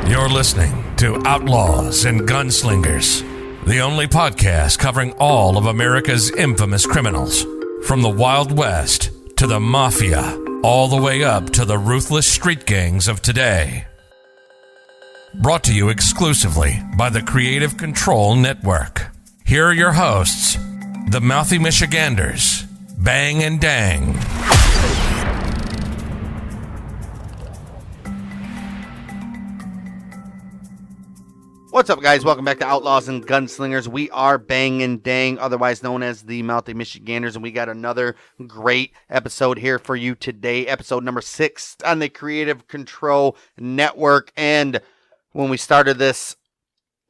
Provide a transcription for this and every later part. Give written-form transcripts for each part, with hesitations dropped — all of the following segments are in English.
You're listening to Outlaws and Gunslingers, the only podcast covering all of America's infamous criminals, from the Wild West to the Mafia, all the way up to the ruthless street gangs of today. Brought to you exclusively by the Creative Control Network. Here are your hosts, the Mouthy Michiganders, Bang and Dang. What's up, guys? Welcome back to Outlaws and Gunslingers. We are Bang and Dang, otherwise known as the Mouthy Michiganders, and we got another great episode here for you today. Episode number 6 on the Creative Control Network. And when we started this,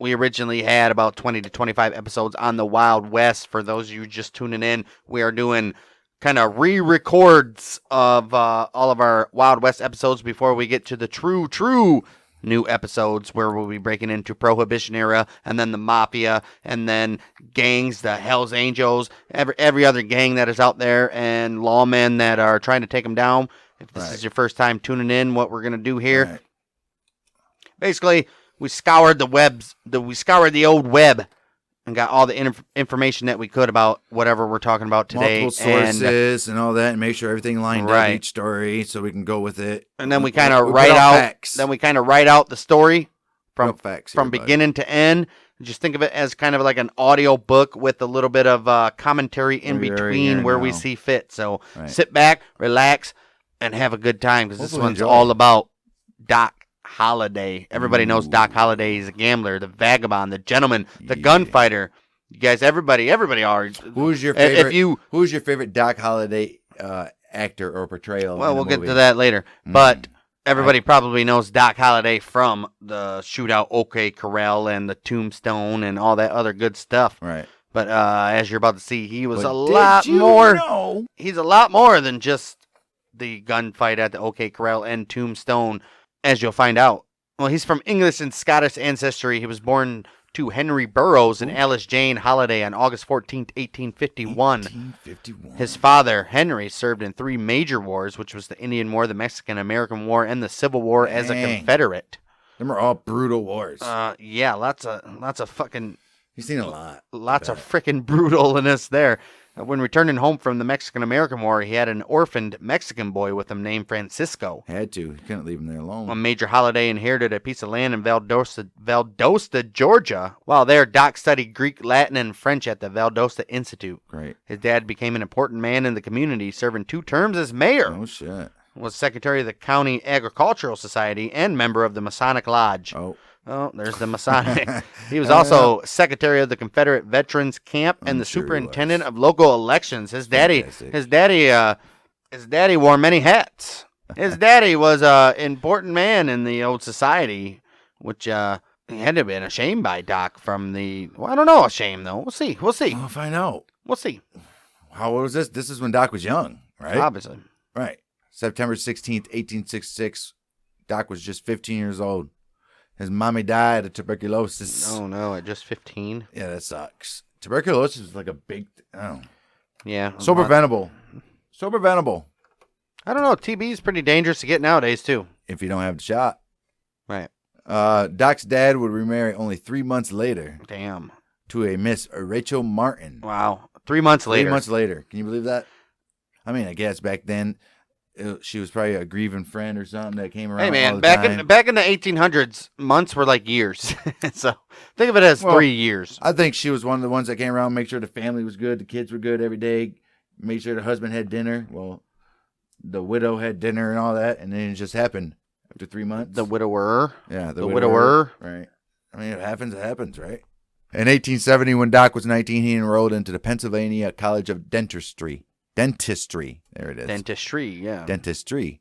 we originally had about 20 to 25 episodes on the Wild West. For those of you just tuning in, we are doing kind of re-records of all of our Wild West episodes before we get to the true new episodes where we'll be breaking into Prohibition era and then the Mafia and then gangs, the Hells Angels, every other gang that is out there and lawmen that are trying to take them down. If this is your first time tuning in, what we're going to do here, basically, we scoured the old web and got all the information that we could about whatever we're talking about today. Multiple sources and all that, and make sure everything lined up each story so we can go with it. And then we kind of write out the story from beginning to end. Just think of it as kind of like an audio book with a little bit of commentary in between where we see fit. So sit back, relax, and have a good time, because this one's all about Doc Holliday. Everybody knows Doc Holliday. He's a gambler, the vagabond, the gentleman, the gunfighter. You guys, everybody are. Who's your favorite? Who's your favorite Doc Holliday actor or portrayal? Well, we'll get to that later. But everybody probably knows Doc Holliday from the shootout, OK Corral, and the Tombstone, and all that other good stuff. Right. But as you're about to see, he was a lot more. He's a lot more than just the gunfight at the OK Corral and Tombstone, as you'll find out. Well, he's from English and Scottish ancestry. He was born to Henry Burroughs and Alice Jane Holliday on August 14th, 1851. His father, Henry, served in 3 major wars, which was the Indian War, the Mexican-American War, and the Civil War as a Confederate. Them are all brutal wars. Yeah, lots of fucking... You've seen a lot. Lots of freaking brutalness there. When returning home from the Mexican-American War, he had an orphaned Mexican boy with him named Francisco. Had to. He couldn't leave him there alone. When Major Holliday inherited a piece of land in Valdosta, Georgia. While there, Doc studied Greek, Latin, and French at the Valdosta Institute. Great. His dad became an important man in the community, serving 2 terms as mayor. Oh, shit. Was secretary of the County Agricultural Society and member of the Masonic Lodge. Oh, there's the Masonic. He was also secretary of the Confederate Veterans Camp and the superintendent of local elections. His daddy wore many hats. His daddy was an important man in the old society, which he had to have been ashamed by Doc from the. Well, I don't know, ashamed though. We'll see. We'll find out. We'll see. How old was this? This is when Doc was young, right? Obviously. Right. September 16th, 1866. Doc was just 15 years old. His mommy died of tuberculosis. Oh, no, at just 15? Yeah, that sucks. Tuberculosis is like a big... Yeah. So preventable. I don't know. TB is pretty dangerous to get nowadays, too. If you don't have the shot. Right. Doc's dad would remarry only 3 months later. Damn. To a Miss Rachel Martin. Wow. 3 months later. 3 months later. Can you believe that? I mean, I guess back then... she was probably a grieving friend or something that came around. Hey man, all the back time. in the 1800s, months were like years. So think of it as 3 years. I think she was one of the ones that came around, make sure the family was good, the kids were good every day, make sure the husband had dinner. Well, the widow had dinner and all that, and then it just happened after 3 months. The widower. Yeah, the widower. Right. I mean, it happens, right? In 1870, when Doc was 19, he enrolled into the Pennsylvania College of Dentistry. There it is. Dentistry.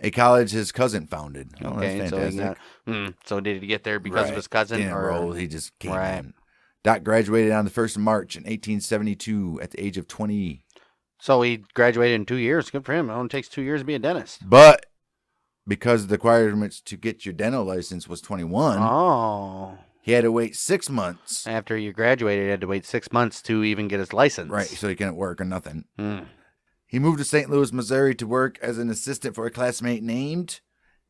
A college his cousin founded. Okay, that's fantastic. So did he get there because of his cousin? He just came in. Doc graduated on the 1st of March in 1872 at the age of 20. So he graduated in 2 years. Good for him. It only takes 2 years to be a dentist. But because the requirements to get your dental license was 21. Oh. He had to wait 6 months. After you graduated, he had to wait 6 months to even get his license. Right, so he couldn't work or nothing. He moved to St. Louis, Missouri to work as an assistant for a classmate named,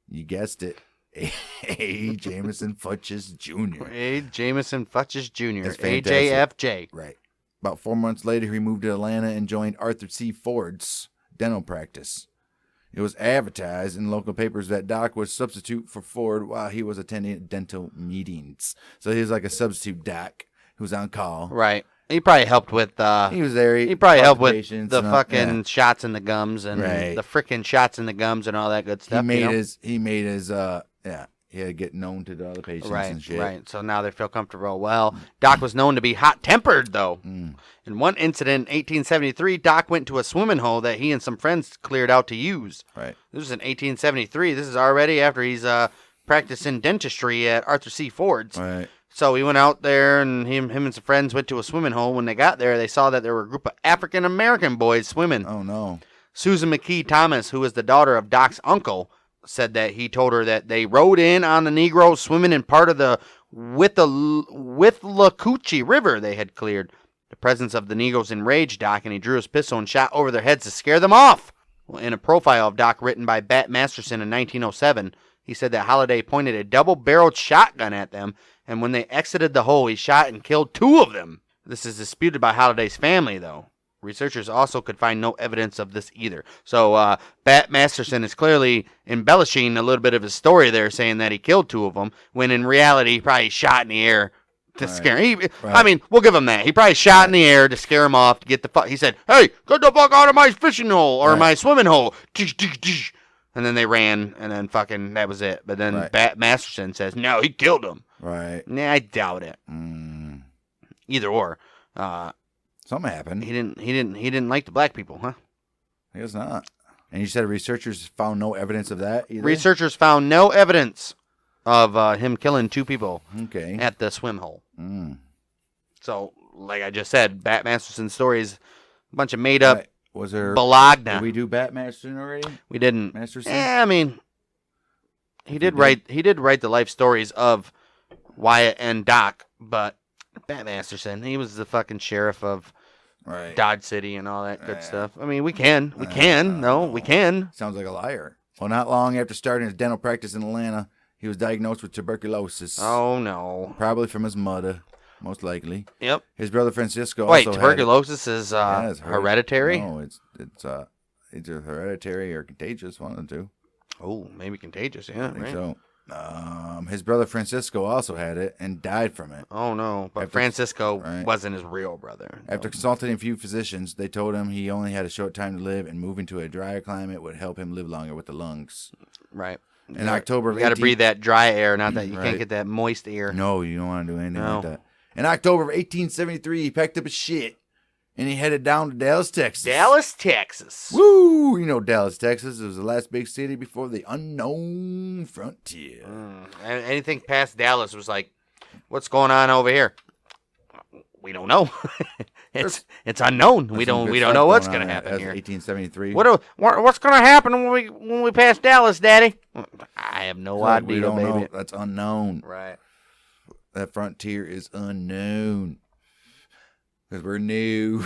you guessed it, A. Jameson Futches Jr. A. Jameson Futches Jr. That's fantastic. AJFJ. Right. About 4 months later, he moved to Atlanta and joined Arthur C. Ford's dental practice. It was advertised in local papers that Doc was substitute for Ford while he was attending dental meetings. So he was like a substitute doc who was on call. Right. He probably helped with. He was there. He probably helped with the fucking shots in the gums and right. the freaking shots in the gums and all that good stuff. He made his he had to get known to the other patients and shit. Right. So now they feel comfortable. Well, Doc was known to be hot-tempered, though. In one incident in 1873, Doc went to a swimming hole that he and some friends cleared out to use. Right. This was in 1873. This is already after he's practicing dentistry at Arthur C. Ford's. Right. So he went out there, and him and some friends went to a swimming hole. When they got there, they saw that there were a group of African-American boys swimming. Oh, no. Susan McKee Thomas, who was the daughter of Doc's uncle, said that he told her that they rode in on the Negroes swimming in part of the Withlacoochee River they had cleared. The presence of the Negroes enraged Doc, and he drew his pistol and shot over their heads to scare them off. Well, in a profile of Doc written by Bat Masterson in 1907, he said that Holliday pointed a double-barreled shotgun at them, and when they exited the hole, he shot and killed 2 of them. This is disputed by Holliday's family, though. Researchers also could find no evidence of this either. So Bat Masterson is clearly embellishing a little bit of his story there, saying that he killed 2 of them, when in reality he probably shot in the air to scare him. I mean, we'll give him that. He probably shot in the air to scare him off, to get the fuck. He said, "Hey, get the fuck out of my fishing hole or my swimming hole." And then they ran, and then fucking that was it. But then Bat Masterson says, "No, he killed him." Right. Nah, I doubt it. Either or. Something happened. He didn't like the black people, huh? I guess not. And you said researchers found no evidence of that either? Researchers found no evidence of him killing 2 people at the swim hole. So, like I just said, Bat Masterson's story is a bunch of made up balagna. Did we do Bat Masterson already? We didn't. Masterson? Yeah, I mean, he did write the life stories of Wyatt and Doc, but Bat Masterson, he was the fucking sheriff of Dodge City and all that good stuff. I mean, we can. Sounds like a liar. Well, not long after starting his dental practice in Atlanta, he was diagnosed with tuberculosis. Oh, no. Probably from his mother, most likely. Yep. His brother Francisco also tuberculosis is hereditary? No, it's either hereditary or contagious, one of the two. Oh, maybe contagious, yeah. I think so. His brother Francisco also had it and died from it. Oh, no. But Francisco wasn't his real brother. After consulting a few physicians, they told him he only had a short time to live and moving to a drier climate would help him live longer with the lungs. Right. In October of you got to breathe that dry air, not that you can't get that moist air. No, you don't want to do anything like that. In October of 1873, he packed up his shit and he headed down to Dallas, Texas. Dallas, Texas. Woo! You know Dallas, Texas. It was the last big city before the unknown frontier. Anything past Dallas was like, what's going on over here? We don't know. It's unknown. We don't know what's going to happen here. 1873. What's going to happen when we pass Dallas, Daddy? I have no idea. We don't baby. know. That's unknown. Right. That frontier is unknown. Because we're new.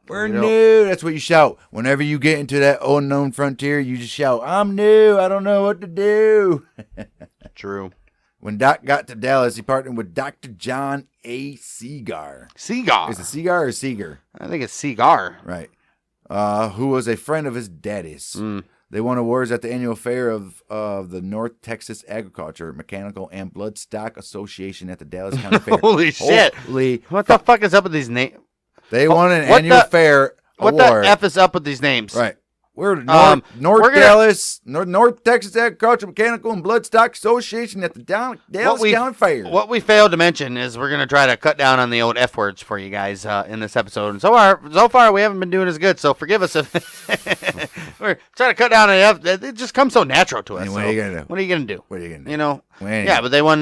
We're new. That's what you shout. Whenever you get into that unknown frontier, you just shout, "I'm new. I don't know what to do." True. When Doc got to Dallas, he partnered with Dr. John A. Segar. Segar. Is it Segar or Segar? I think it's Segar. Right. Who was a friend of his daddy's. They won awards at the annual fair of the North Texas Agriculture, Mechanical, and Bloodstock Association at the Dallas County Fair. Holy shit. What the fuck is up with these names? They won an annual fair award. What the F is up with these names? Right. We're North Texas Agriculture, Mechanical, and Bloodstock Association at the Dallas County Fair. What we failed to mention is we're going to try to cut down on the old F words for you guys in this episode. And so far, we haven't been doing as good, so forgive us if we're trying to cut down on F. It just comes so natural to us. What are you going to do? What are you going to do? What are you going to do? You know? Yeah, but they won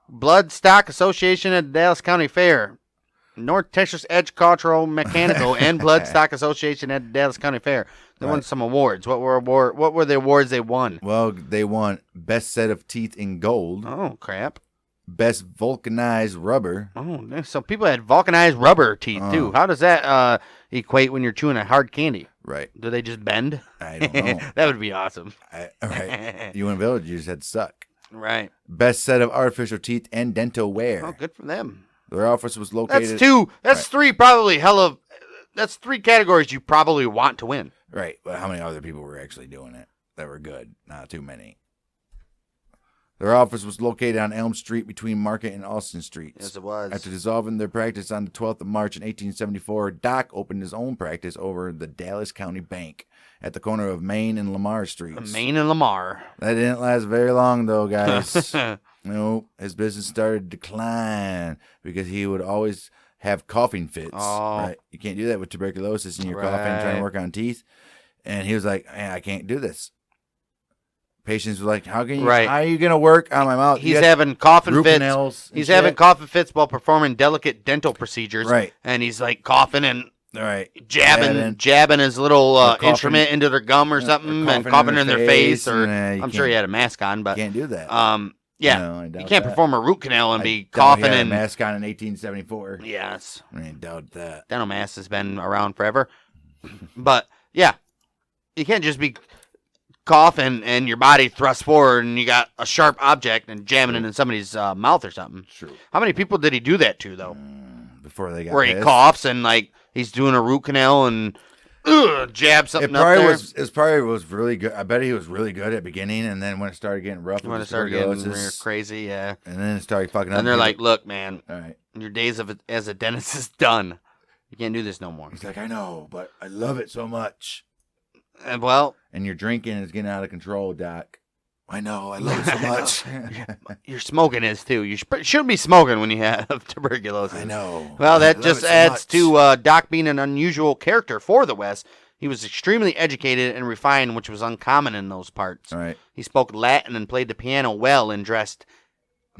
Bloodstock Association at the Dallas County Fair. North Texas Agricultural, Mechanical, and Bloodstock Association at the Dallas County Fair. They won some awards. What were the awards they won? Well, they won Best Set of Teeth in Gold. Oh, crap. Best Vulcanized Rubber. Oh, so people had vulcanized rubber teeth, too. How does that... equate when you're chewing a hard candy? Right. Do they just bend? I don't know. That would be awesome. Right. You wouldn't be able to. You just had to suck. Right. Best set of artificial teeth and dental wear. Oh, good for them. Their office was located. That's two. That's three. Probably That's three categories you probably want to win. Right. But how many other people were actually doing it that were good? Not too many. Their office was located on Elm Street between Market and Austin Streets. Yes, it was. After dissolving their practice on the 12th of March in 1874, Doc opened his own practice over the Dallas County Bank at the corner of Main and Lamar Streets. Main and Lamar. That didn't last very long, though, guys. No, his business started to decline because he would always have coughing fits. Oh. Right? You can't do that with tuberculosis and you're coughing trying to work on teeth. And he was like, man, I can't do this. Patients were like, how are you going to work on my mouth? He's having coughing fits. Canals he's having coughing fits while performing delicate dental procedures. Right. And he's like coughing and jabbing his little instrument into their gum or something and coughing in their face. Or I'm sure he had a mask on, but can't do that. Yeah, no, you can't perform a root canal and be coughing. He had and a mask on in 1874. Yes, I doubt that. Dental mask has been around forever, but yeah, you can't just be coughing and your body thrusts forward and you got a sharp object and jamming it in somebody's mouth or something. True. How many people did he do that to though? Before they got where pissed? He coughs and like he's doing a root canal and jab something it up there. It probably was really good. I bet he was really good at the beginning, and then when it started getting rough, when it started getting crazy, yeah. And then it started fucking up. And they're like, "Look, man, all right, your days as a dentist is done. You can't do this no more." He's like, "I know, but I love it so much." And your drinking is getting out of control, Doc. I know, I love it so much. Your smoking is too. You shouldn't be smoking when you have tuberculosis. I know. Well, that just adds to Doc being an unusual character for the West. He was extremely educated and refined, which was uncommon in those parts. All right. He spoke Latin and played the piano well and dressed,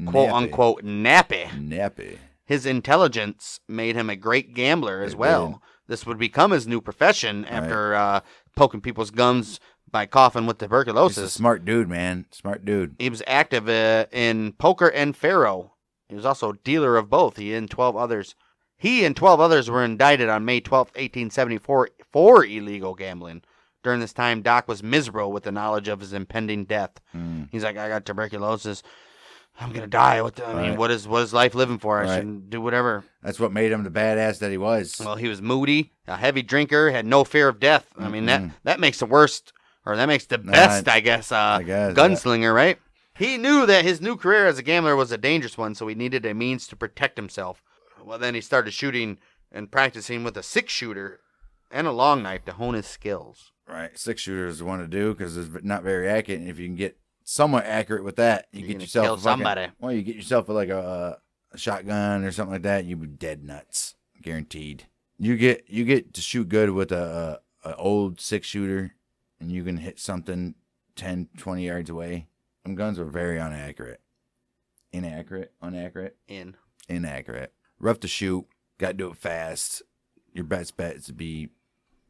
quote-unquote, nappy. Nappy. His intelligence made him a great gambler as well. This would become his new profession after poking people's gums by coughing with tuberculosis. He's a smart dude, man. Smart dude. He was active in poker and faro. He was also a dealer of both. He and 12 others were indicted on May 12, 1874 for illegal gambling. During this time, Doc was miserable with the knowledge of his impending death. He's like, I got tuberculosis. I'm going to die. What is life living for? I should do whatever. That's what made him the badass that he was. Well, he was moody, a heavy drinker, had no fear of death. I mean, that makes the worst, or that makes the best, I guess, gunslinger, right? He knew that his new career as a gambler was a dangerous one, so he needed a means to protect himself. Well, then he started shooting and practicing with a 6-shooter and a long knife to hone his skills. Right, 6-shooter is the one to do because it's not very accurate, and if you can get somewhat accurate with that, you get yourself kill somebody. Well, you get yourself like a shotgun or something like that, you'd be dead nuts, guaranteed. You get to shoot good with a old 6-shooter, and you can hit something 10, 20 yards away. Them guns were very inaccurate. Inaccurate. Rough to shoot. Got to do it fast. Your best bet is to be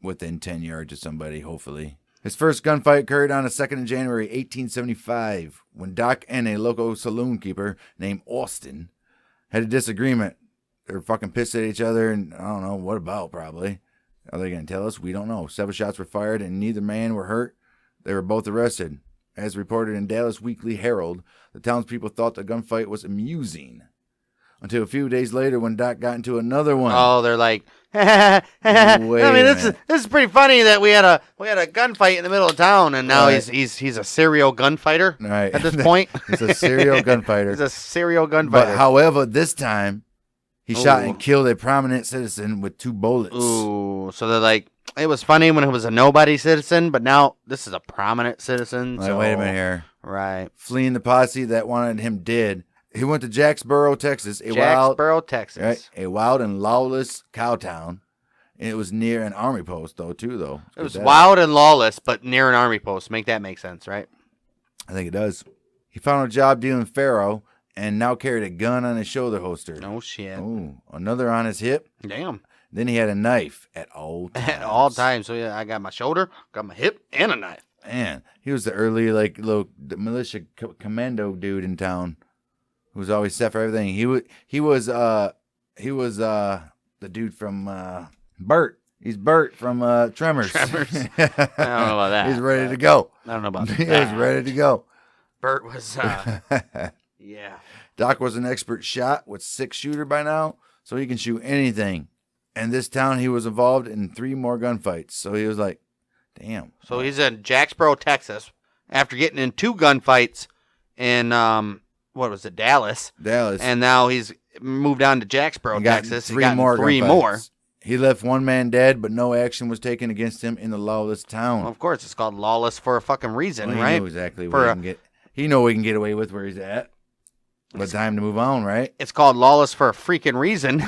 within 10 yards of somebody, hopefully. His first gunfight occurred on the 2nd of January, 1875, when Doc and a local saloon keeper named Austin had a disagreement. They were fucking pissed at each other, and I don't know what about, probably. Are they going to tell us? We don't know. 7 shots were fired, and neither man were hurt. They were both arrested. As reported in Dallas Weekly Herald, the townspeople thought the gunfight was amusing. Until a few days later when Doc got into another one. Oh, they're like, I mean, this is pretty funny that we had a gunfight in the middle of town, and now he's a serial gunfighter at this point. He's a serial gunfighter. He's a serial gunfighter. But however, this time, he shot and killed a prominent citizen with 2 bullets. Ooh, so they're like, it was funny when it was a nobody citizen, but now this is a prominent citizen. Like, wait a minute here. Right. Fleeing the posse that wanted him dead. He went to Jacksboro, Texas. Texas. A wild and lawless cow town. And it was near an army post, though. It was wild and lawless, but near an army post. Make sense, right? I think it does. He found a job dealing faro and now carried a gun on his shoulder holster. Oh, shit. Oh, another on his hip. Damn. Then he had a knife at all times. At all times. So, yeah, I got my shoulder, got my hip, and a knife. Man, he was the early, little militia commando dude in town. Who was always set for everything. He was the dude from Bert. He's Bert from Tremors. Tremors. I don't know about that. He's ready to go. I don't know about that. He's ready to go. Bert was, yeah. Doc was an expert shot with 6-shooter by now, so he can shoot anything. And this town, he was involved in 3 more gunfights. So he was like, damn. So he's in Jacksboro, Texas, after getting in 2 gunfights in, Dallas. Dallas. And now he's moved on to Jacksboro, Texas. 3 more. 3 more. He left 1 man dead, but no action was taken against him in the lawless town. Well, of course, it's called lawless for a fucking reason, right? He knew exactly what he can get. He know we can get away with where he's at. But time to move on, right? It's called lawless for a freaking reason.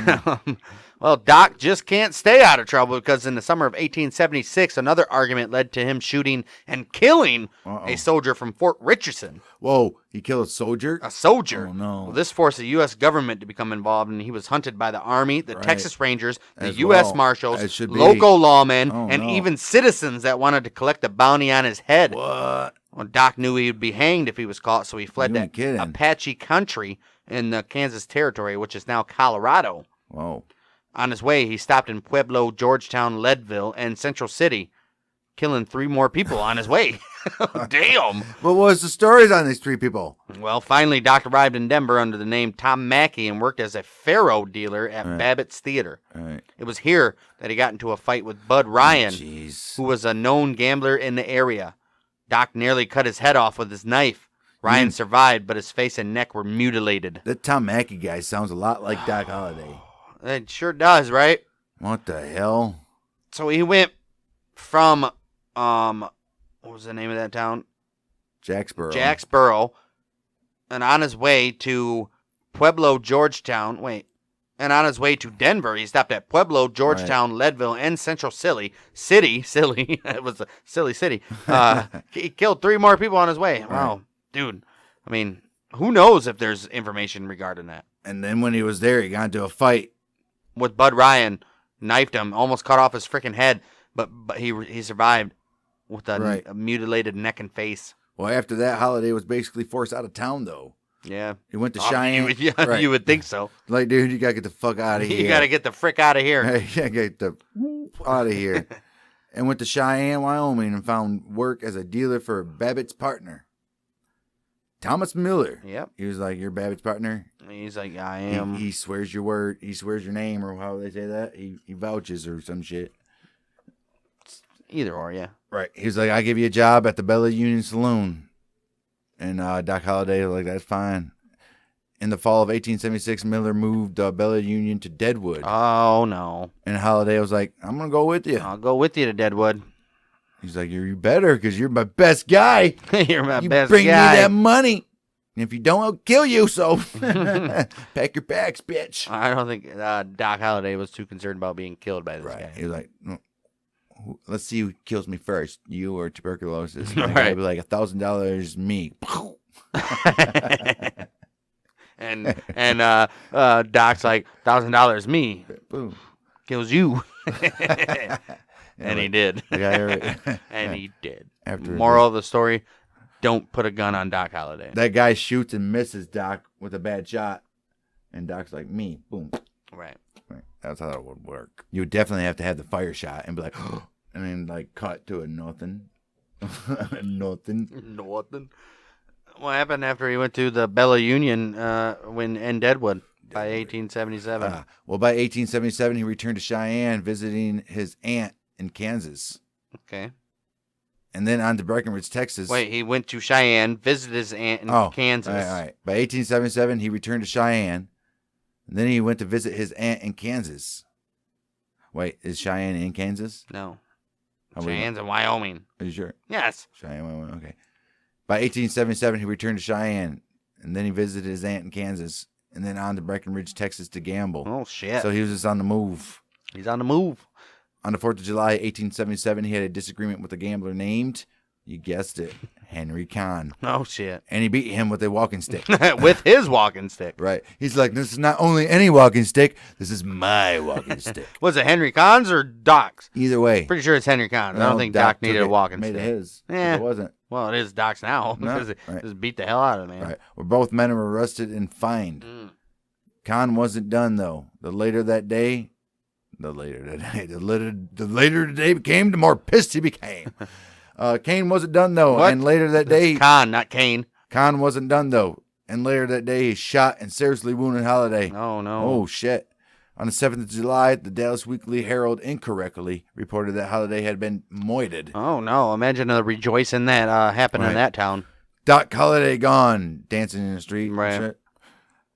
Well, Doc just can't stay out of trouble because in the summer of 1876, another argument led to him shooting and killing a soldier from Fort Richardson. Whoa, he killed a soldier? A soldier. Oh, no. Well, this forced the U.S. government to become involved, and he was hunted by the Army, the Texas Rangers, the U.S. Marshals, local lawmen, and even citizens that wanted to collect a bounty on his head. What? Well, Doc knew he would be hanged if he was caught, so he fled to Apache country in the Kansas Territory, which is now Colorado. Whoa. On his way, he stopped in Pueblo, Georgetown, Leadville, and Central City, killing 3 more people on his way. Damn. What was the stories on these 3 people? Well, finally, Doc arrived in Denver under the name Tom Mackey and worked as a faro dealer at Babbitt's Theater. It was here that he got into a fight with Bud Ryan, who was a known gambler in the area. Doc nearly cut his head off with his knife. Ryan survived, but his face and neck were mutilated. That Tom Mackey guy sounds a lot like Doc Holliday. It sure does, right? What the hell? So he went from, what was the name of that town? Jacksboro. Jacksboro. And on his way to Pueblo, Georgetown. And on his way to Denver, he stopped at Pueblo, Georgetown, Leadville, and Central City. Silly. It was a silly city. He killed 3 more people on his way. Wow. Dude. I mean, who knows if there's information regarding that. And then when he was there, he got into a fight with Bud Ryan, knifed him, almost cut off his freaking head, but he survived with a mutilated neck and face. Well, after that, Holliday was basically forced out of town, though. Yeah. He went to Cheyenne. You would think so. Like, dude, you got to get the fuck out of here. You got to get the frick out of here. Yeah, get the out of here. And went to Cheyenne, Wyoming, and found work as a dealer for Babbitt's partner, Thomas Miller. Yep. He was like, "You're Babbitt's partner?" He's like, "I am." He swears your word. He swears your name, or how they say that. He vouches or some shit. Either or, yeah. Right. He was like, "I give you a job at the Bella Union Saloon." And Doc Holliday was like, "That's fine." In the fall of 1876, Miller moved Bella Union to Deadwood. Oh, no. And Holliday was like, "I'm going to go with you." I'll go with you to Deadwood. He's like, "You better, because you're my best guy." You're my best guy. You bring me that money. And if you don't, I'll kill you. So pack your bags, bitch. I don't think Doc Holliday was too concerned about being killed by this guy. He was like, "Let's see who kills me first, you or tuberculosis." Right. I'd be like, $1,000 me. and Doc's like, $1,000 me. Boom. Kills you. And he did. And he did. Moral of the story, don't put a gun on Doc Holliday. That guy shoots and misses Doc with a bad shot. And Doc's like, "Me." Boom. Right. That's how it would work. You would definitely have to have the fire shot and be like, and then like cut to a nothing. Nothing. What happened after he went to the Bella Union in Deadwood by 1877? Well, by 1877, he returned to Cheyenne, visiting his aunt in Kansas. Okay. And then on to Breckenridge, Texas. Wait, he went to Cheyenne, visited his aunt in Kansas. All right. By 1877, he returned to Cheyenne. And then he went to visit his aunt in Kansas. Wait, is Cheyenne in Kansas? No. Cheyenne's in Wyoming. Are you sure? Yes. Cheyenne, Wyoming, okay. By 1877, he returned to Cheyenne. And then he visited his aunt in Kansas. And then on to Breckenridge, Texas to gamble. Oh, shit. So he was just on the move. He's on the move. On the 4th of July, 1877, he had a disagreement with a gambler named, you guessed it, Henry Kahn. Oh, shit. And he beat him with a walking stick. With his walking stick. Right. He's like, "This is not only any walking stick, this is my walking stick." Was it Henry Kahn's or Doc's? Either way. Pretty sure it's Henry Kahn's. I don't think Doc needed a walking stick. Made it his. Yeah. It wasn't. Well, it is Doc's now. Because it just beat the hell out of him, man. Right. Well, both men were arrested and fined. Kahn wasn't done, though. Later that day, The later the day became, the more pissed he became. Kane wasn't done, though. What? And later that day... Khan, not Kane. Khan wasn't done, though. And later that day, he shot and seriously wounded Holliday. Oh, no. Oh, shit. On the 7th of July, the Dallas Weekly Herald incorrectly reported that Holliday had been moited. Oh, no. Imagine the rejoicing that happened in that town. Doc Holliday gone, dancing in the street. Right. Shit.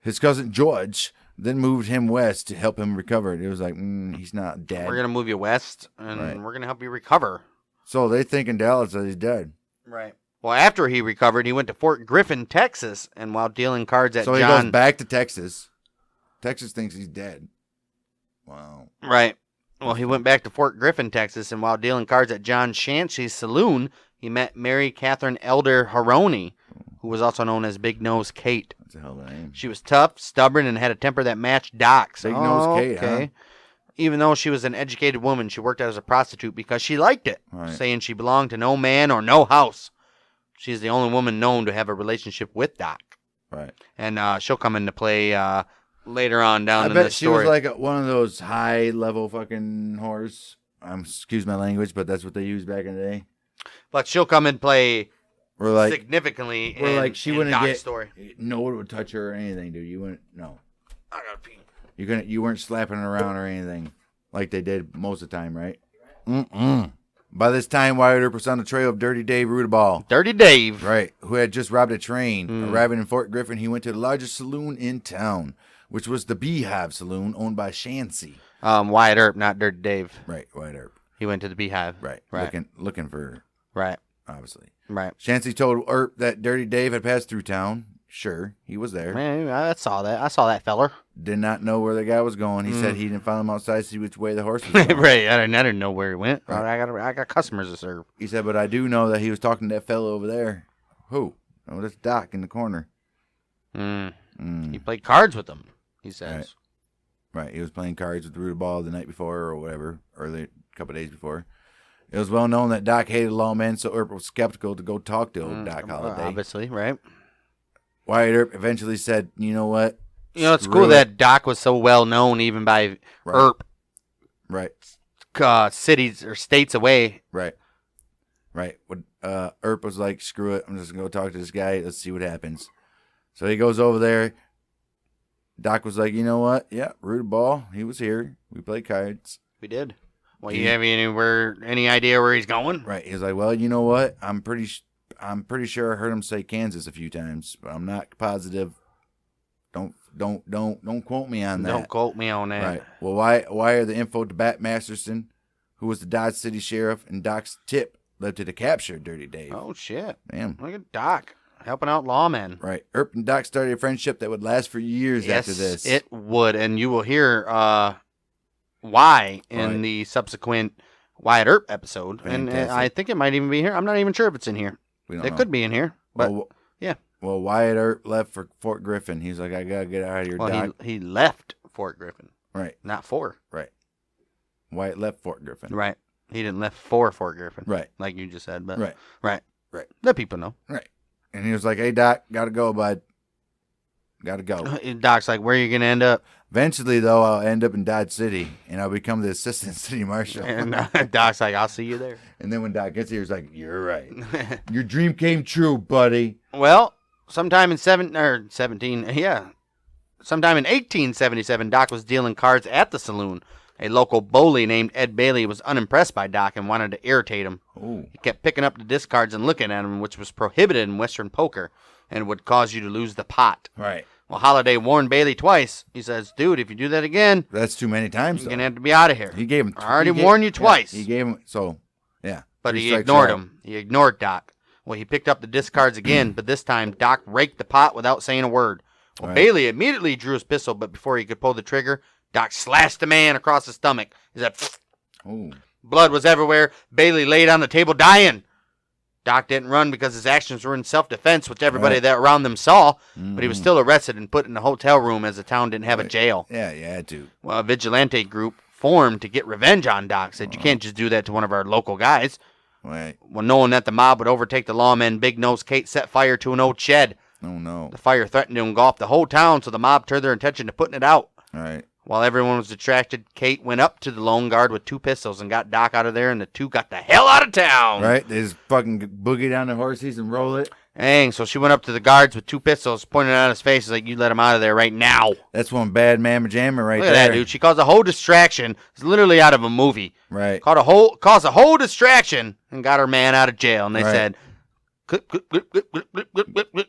His cousin George then moved him west to help him recover. It was like, he's not dead. We're going to move you west, and we're going to help you recover. So they think in Dallas that he's dead. Right. Well, after he recovered, he went to Fort Griffin, Texas, and while dealing cards at So he goes back to Texas. Texas thinks he's dead. Wow. Right. Well, he went back to Fort Griffin, Texas, and while dealing cards at John Shancy's saloon, he met Mary Catherine Elder Haroni, who was also known as Big Nose Kate. That's a hell of a name. She was tough, stubborn, and had a temper that matched Doc's. Big Nose Kate, huh? Even though she was an educated woman, she worked out as a prostitute because she liked it, saying she belonged to no man or no house. She's the only woman known to have a relationship with Doc. Right. And she'll come into play later on down in the story. I bet she was like one of those high-level fucking whores. Excuse my language, but that's what they used back in the day. But she'll come and play like, significantly in, like she wouldn't Doc's get story. No one would touch her or anything, dude. You wouldn't. No. I gotta pee. You weren't slapping her around or anything like they did most of the time, right? By this time, Wyatt Earp was on the trail of Dirty Dave Rudaball. Dirty Dave. Right, who had just robbed a train. Arriving in Fort Griffin, he went to the largest saloon in town, which was the Beehive Saloon, owned by Shancy. Wyatt Earp, not Dirty Dave. Right, Wyatt Earp. He went to the Beehive. Right. Looking for her. Right. Obviously. Right. Shancy told Earp that Dirty Dave had passed through town. Sure, he was there. Man, I saw that. I saw that feller. Did not know where the guy was going. He said he didn't find him outside to see which way the horse was going. Right. I didn't know where he went. Right. I got customers to serve. He said, but I do know that he was talking to that fellow over there. Who? Oh, that's Doc in the corner. He played cards with them, he says. Right. He was playing cards with Rudaball the night before or whatever, early, a couple of days before. It was well known that Doc hated lawmen, so Earp was skeptical to go talk to old Doc Holliday. Obviously, right. Wyatt Earp eventually said, you know what? It's cool that Doc was so well known even by Earp. Right. Cities or states away. Right. Earp was like, screw it. I'm just going to go talk to this guy. Let's see what happens. So he goes over there. Doc was like, you know what? Yeah, Rudaball. He was here. We played cards. We did. Well, you have any idea where he's going? Right. He was like, well, you know what? I'm pretty sure I heard him say Kansas a few times, but I'm not positive. Don't quote me on that. Don't quote me on that. Right. Well, why are the info to Bat Masterson, who was the Dodge City sheriff, and Doc's tip led to the capture of Dirty Dave? Oh shit! Damn. Look at Doc helping out lawmen. Right. Earp and Doc started a friendship that would last for years after this. It would, and you will hear why in the subsequent Wyatt Earp episode. Fantastic. And I think it might even be here. I'm not even sure if it's in here. It could be in here, but yeah. Well, Wyatt Earp left for Fort Griffin. He's like, I gotta get out of here, Doc. He left Fort Griffin. Right. Not for. Right. Wyatt left Fort Griffin. Right. He didn't left for Fort Griffin. Right. Like you just said, but Right. Let people know. Right. And he was like, hey, Doc, gotta go, bud. Gotta go. Doc's like, where are you gonna end up? Eventually, though, I'll end up in Dodge City, and I'll become the assistant city marshal. And Doc's like, I'll see you there. And then when Doc gets here, he's like, you're right. Your dream came true, buddy. Well, sometime in 1877, Doc was dealing cards at the saloon. A local bully named Ed Bailey was unimpressed by Doc and wanted to irritate him. Ooh. He kept picking up the discards and looking at him, which was prohibited in Western poker and would cause you to lose the pot. Right. Well, Holliday warned Bailey twice. He says, dude, if you do that again, that's too many times. You're going to have to be out of here. He gave him. I already warned you twice. Yeah, he gave him. So, yeah. But he ignored him. He ignored Doc. Well, he picked up the discards again, but this time Doc raked the pot without saying a word. Well, Bailey immediately drew his pistol, but before he could pull the trigger, Doc slashed the man across the stomach. He said, ooh. Blood was everywhere. Bailey laid on the table dying. Doc didn't run because his actions were in self-defense, which everybody that around them saw, but he was still arrested and put in a hotel room as the town didn't have a jail. Yeah, you had to. Well, a vigilante group formed to get revenge on Doc. Said, you can't just do that to one of our local guys. Right. Well, knowing that the mob would overtake the lawmen, Big Nose Kate set fire to an old shed. Oh, no. The fire threatened to engulf the whole town, so the mob turned their attention to putting it out. All right. While everyone was distracted, Kate went up to the lone guard with 2 pistols and got Doc out of there, and the 2 got the hell out of town. Right? They just fucking boogie down the horses and roll it. Dang, so she went up to the guards with 2 pistols, pointing at his face, like, you let him out of there right now. That's one bad mamma jamma right there. Look at that, dude. She caused a whole distraction. It's literally out of a movie. Right. Caused a whole distraction and got her man out of jail. And they said,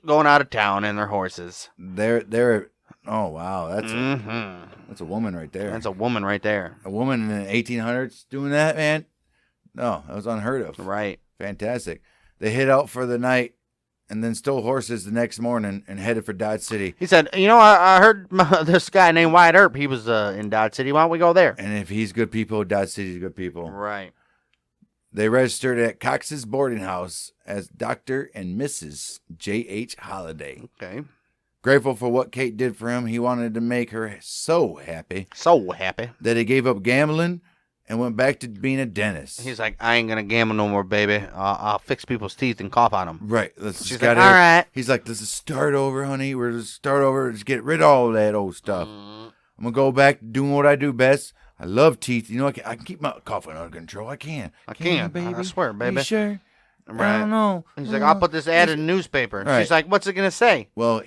going out of town in their horses. They're oh, wow. That's a woman right there. That's a woman right there. A woman in the 1800s doing that, man? No, that was unheard of. Right. Fantastic. They hid out for the night and then stole horses the next morning and headed for Dodge City. He said, I heard this guy named Wyatt Earp. He was in Dodge City. Why don't we go there? And if he's good people, Dodge City's good people. Right. They registered at Cox's boarding house as Dr. and Mrs. J.H. Holliday. Okay. Grateful for what Kate did for him, he wanted to make her so happy. So happy. That he gave up gambling and went back to being a dentist. He's like, I ain't going to gamble no more, baby. I'll fix people's teeth and cough on them. Right. She's like, all right. He's like, let's just start over, honey. We're just start over. Just get rid of all that old stuff. I'm going to go back to doing what I do best. I love teeth. I can keep my coughing under control. I can. I can. Baby? I swear, baby. You sure? Right. I don't know. He's like, I'll put this ad in the newspaper. Right. She's like, what's it going to say? Well,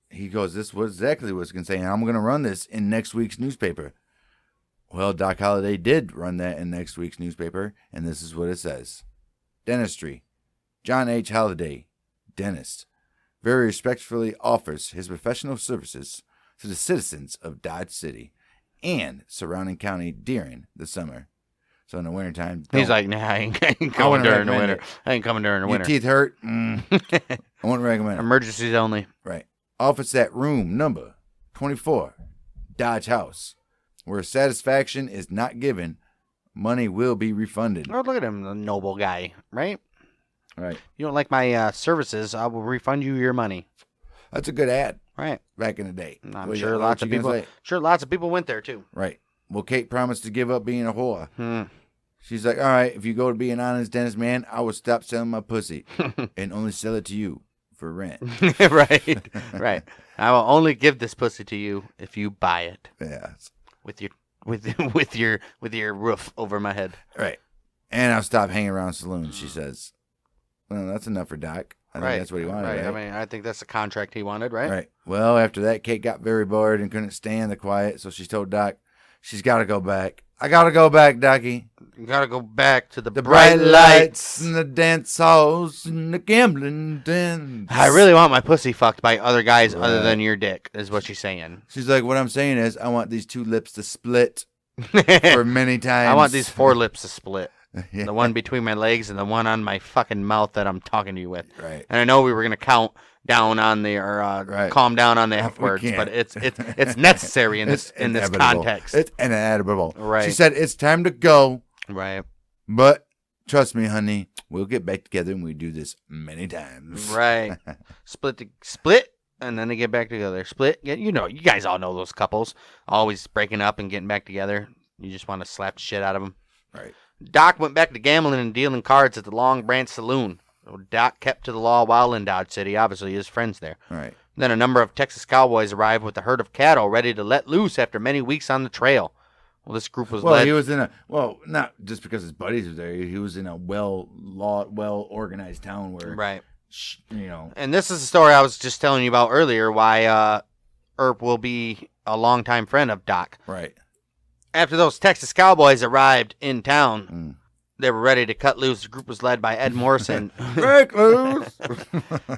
he goes, this was exactly what it's going to say, and I'm going to run this in next week's newspaper. Well, Doc Holliday did run that in next week's newspaper, and this is what it says. Dentistry. John H. Holliday, dentist, very respectfully offers his professional services to the citizens of Dodge City and surrounding county during the summer. So in the wintertime, he's like, nah, I ain't coming during the winter. I ain't coming during the winter. Your teeth hurt? I wouldn't recommend it. Emergencies only. Right. Office at room number 24, Dodge House. Where satisfaction is not given, money will be refunded. Oh, look at him, the noble guy, right? Right. You don't like my services, I will refund you your money. That's a good ad. Right. Back in the day. I'm sure lots of people went there too. Right. Well, Kate promised to give up being a whore. She's like, all right, if you go to be an honest dentist man, I will stop selling my pussy and only sell it to you for rent. Right. Right. I will only give this pussy to you if you buy it. Yes. With your roof over my head. Right. And I'll stop hanging around saloons, she says. Well, that's enough for Doc. I think that's what he wanted, right? I mean, I think that's the contract he wanted, right? Right. Well, after that, Kate got very bored and couldn't stand the quiet, so she told Doc she's got to go back. I got to go back, Docky. You got to go back to the bright lights and the dance halls and the gambling dens. I really want my pussy fucked by other guys other than your dick, is what she's saying. She's like, what I'm saying is I want these 2 lips to split for many times. I want these 4 lips to split. Yeah. The one between my legs and the one on my fucking mouth that I'm talking to you with. Right. And I know we were going to count down on the, calm down on the F words, but it's necessary in this context. It's inedible. Right. She said, it's time to go. Right. But trust me, honey, we'll get back together and we do this many times. Right. Split, and then they get back together. Split. You guys all know those couples. Always breaking up and getting back together. You just want to slap the shit out of them. Right. Doc went back to gambling and dealing cards at the Long Branch Saloon. Doc kept to the law while in Dodge City. Obviously, his friends there. Right. Then a number of Texas cowboys arrived with a herd of cattle ready to let loose after many weeks on the trail. Well, this group was led. He was in not just because his buddies were there. He was in a well-organized town where, right. And this is the story I was just telling you about earlier. Why Earp will be a longtime friend of Doc. Right. After those Texas cowboys arrived in town, they were ready to cut loose. The group was led by Ed Morrison. Break loose!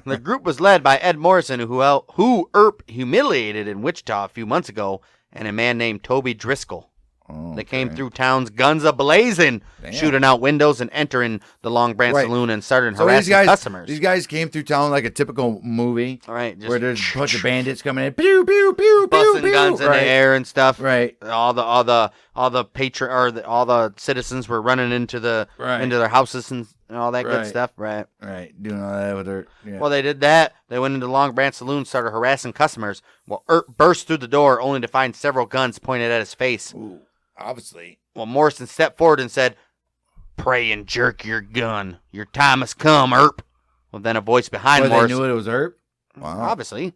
The group was led by Ed Morrison, who Earp humiliated in Wichita a few months ago, and a man named Toby Driscoll. Oh, they came through town's guns a-blazing, shooting out windows and entering the Long Branch Saloon and started harassing customers. These guys came through town like a typical movie, right? Where there's a bunch of bandits coming in, pew pew pew, busting pew, guns in the air and stuff. Right. All the citizens were running into their houses and all that good stuff. Right. Right. Doing all that with their. Yeah. Well, they did that. They went into Long Branch Saloon, started harassing customers. Well, Earp burst through the door, only to find several guns pointed at his face. Ooh. Obviously. Well, Morrison stepped forward and said, "Pray and jerk your gun. Your time has come, Earp." Well, then a voice behind Morrison. They knew it was Earp? Wow. Obviously.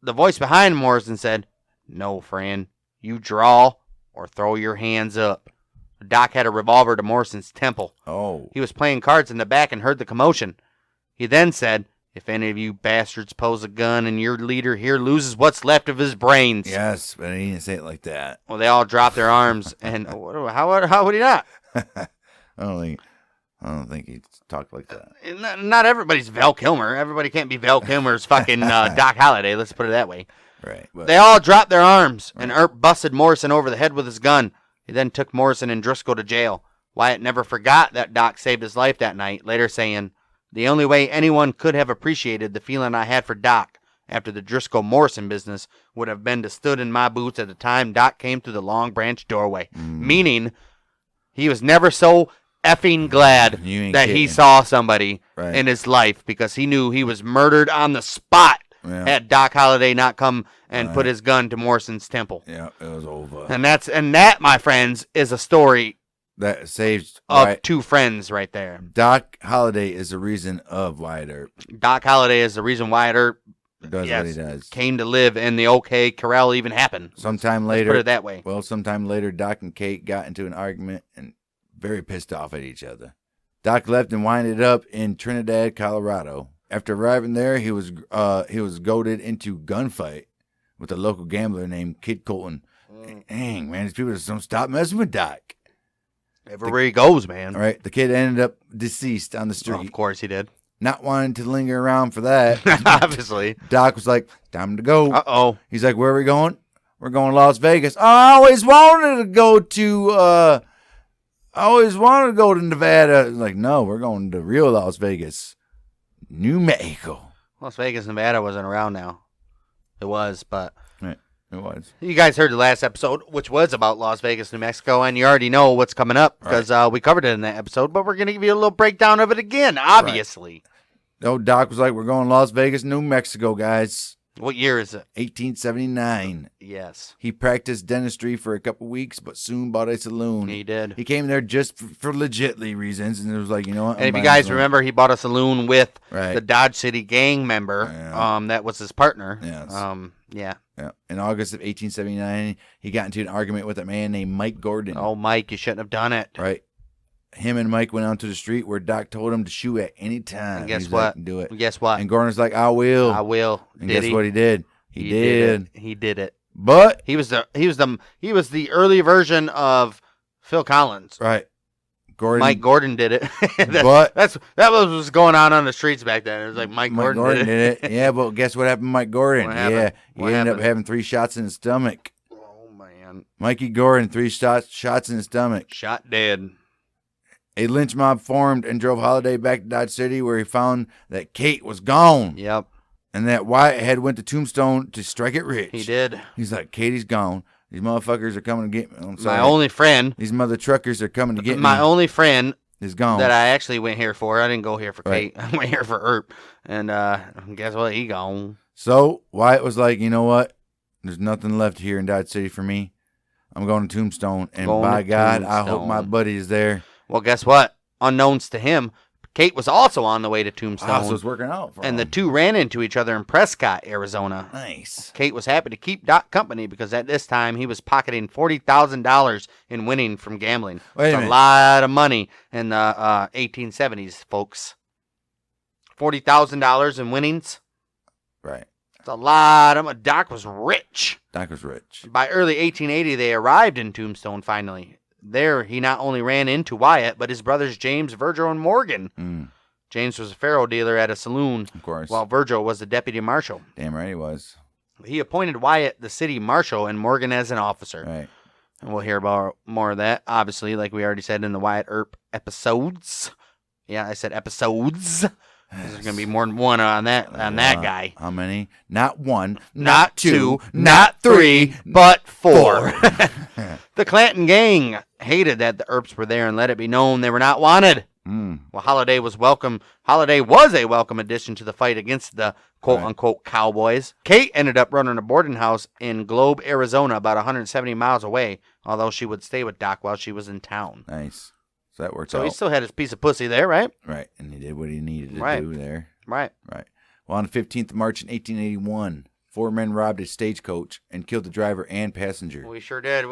The voice behind Morrison said, "No, friend. You draw or throw your hands up. Doc had a revolver to Morrison's temple. Oh. He was playing cards in the back and heard the commotion. He then said, if any of you bastards pose a gun and your leader here loses what's left of his brains. Yes, but he didn't say it like that. Well, they all dropped their arms, and how would he not? I don't think he talked like that. Not everybody's Val Kilmer. Everybody can't be Val Kilmer's fucking Doc Holliday. Let's put it that way. Right. But, they all dropped their arms, and Earp busted Morrison over the head with his gun. He then took Morrison and Driscoll to jail. Wyatt never forgot that Doc saved his life that night, later saying, the only way anyone could have appreciated the feeling I had for Doc after the Driscoll-Morrison business would have been to stood in my boots at the time Doc came through the Long Branch doorway. Meaning, he was never so effing glad that he saw somebody in his life because he knew he was murdered on the spot had Doc Holliday not come and put his gun to Morrison's temple. Yeah, it was over. And that, my friends, is a story that saves of two friends right there. Doc Holliday is the reason of Wyatt Earp. Doc Holliday is the reason Wyatt Earp does what he does. Came to live, and the OK Corral even happened. Sometime later, put it that way. Well, sometime later, Doc and Kate got into an argument and very pissed off at each other. Doc left and winded up in Trinidad, Colorado. After arriving there, he was goaded into gunfight with a local gambler named Kid Colton. Dang, man, these people just don't stop messing with Doc. Everywhere he goes, man. All right, the kid ended up deceased on the street. Oh, of course he did. Not wanting to linger around for that. Obviously. Doc was like, time to go. Uh-oh. He's like, where are we going? We're going to Las Vegas. Oh, I always wanted to go to Nevada. Like, no, we're going to real Las Vegas, New Mexico. Las Vegas, Nevada wasn't around now. It was, but... Right. It was. You guys heard the last episode, which was about Las Vegas, New Mexico, and you already know what's coming up because we covered it in that episode, but we're going to give you a little breakdown of it again, obviously. Right. No, Doc was like, we're going to Las Vegas, New Mexico, guys. What year is it? 1879. Yes. He practiced dentistry for a couple weeks, but soon bought a saloon. He did. He came there just for legitly reasons, and it was like, you know what? And if you guys remember, he bought a saloon with the Dodge City gang member. Yeah. That was his partner. Yes. Yeah. Yeah. In August of 1879, he got into an argument with a man named Mike Gordon. Oh, Mike, you shouldn't have done it. Right. Him and Mike went out to the street where Doc told him to shoot at any time. And guess what? Like, do it. Guess what? And Gordon's like, I will. I will. And guess what he did? He did. He did it. But he was the early version of Phil Collins. Right. Mike Gordon did it. that was what was going on the streets back then. It was like Mike Gordon did it. Yeah, but guess what happened to Mike Gordon? He ended up having 3 shots in his stomach. Oh man. Mikey Gordon, 3 shots in his stomach. Shot dead. A lynch mob formed and drove Holliday back to Dodge City, where he found that Kate was gone. Yep. And that Wyatt had went to Tombstone to strike it rich. He did. He's like, Katie's gone. These motherfuckers are coming to get me. I'm sorry. My only friend. These mother truckers are coming to get me. My only friend is gone. That I actually went here for. I didn't go here for Kate. I went here for Earp. And guess what? He gone. So Wyatt was like, you know what? There's nothing left here in Dodge City for me. I'm going to Tombstone. And by God, I hope my buddy is there. Well, guess what? Unknowns to him, Kate was also on the way to Tombstone. So it's working out for him. The two ran into each other in Prescott, Arizona. Nice. Kate was happy to keep Doc company because at this time he was pocketing $40,000 in winning from gambling. It's a lot of money in the 1870s, folks. $40,000 in winnings. Right. It's a lot of money. Doc was rich. Doc was rich. By early 1880, they arrived in Tombstone finally. There, he not only ran into Wyatt, but his brothers James, Virgil, and Morgan. James was a faro dealer at a saloon, of course, while Virgil was the deputy marshal. Damn right he was. He appointed Wyatt the city marshal and Morgan as an officer. Right. And we'll hear about more of that, obviously, like we already said in the Wyatt Earp episodes. Yeah, I said episodes. There's going to be more than one on that guy. How many? Not 1, not 2, not 3, but 4. The Clanton gang hated that the Earps were there and let it be known they were not wanted. Well, Holliday was a welcome addition to the fight against the quote-unquote cowboys. Kate ended up running a boarding house in Globe, Arizona, about 170 miles away, although she would stay with Doc while she was in town. Nice. So that worked out. So he still had his piece of pussy there, right? Right. And he did what he needed to do there. Right. Well, on the 15th of March in 1881, 4 men robbed a stagecoach and killed the driver and passenger. We sure did.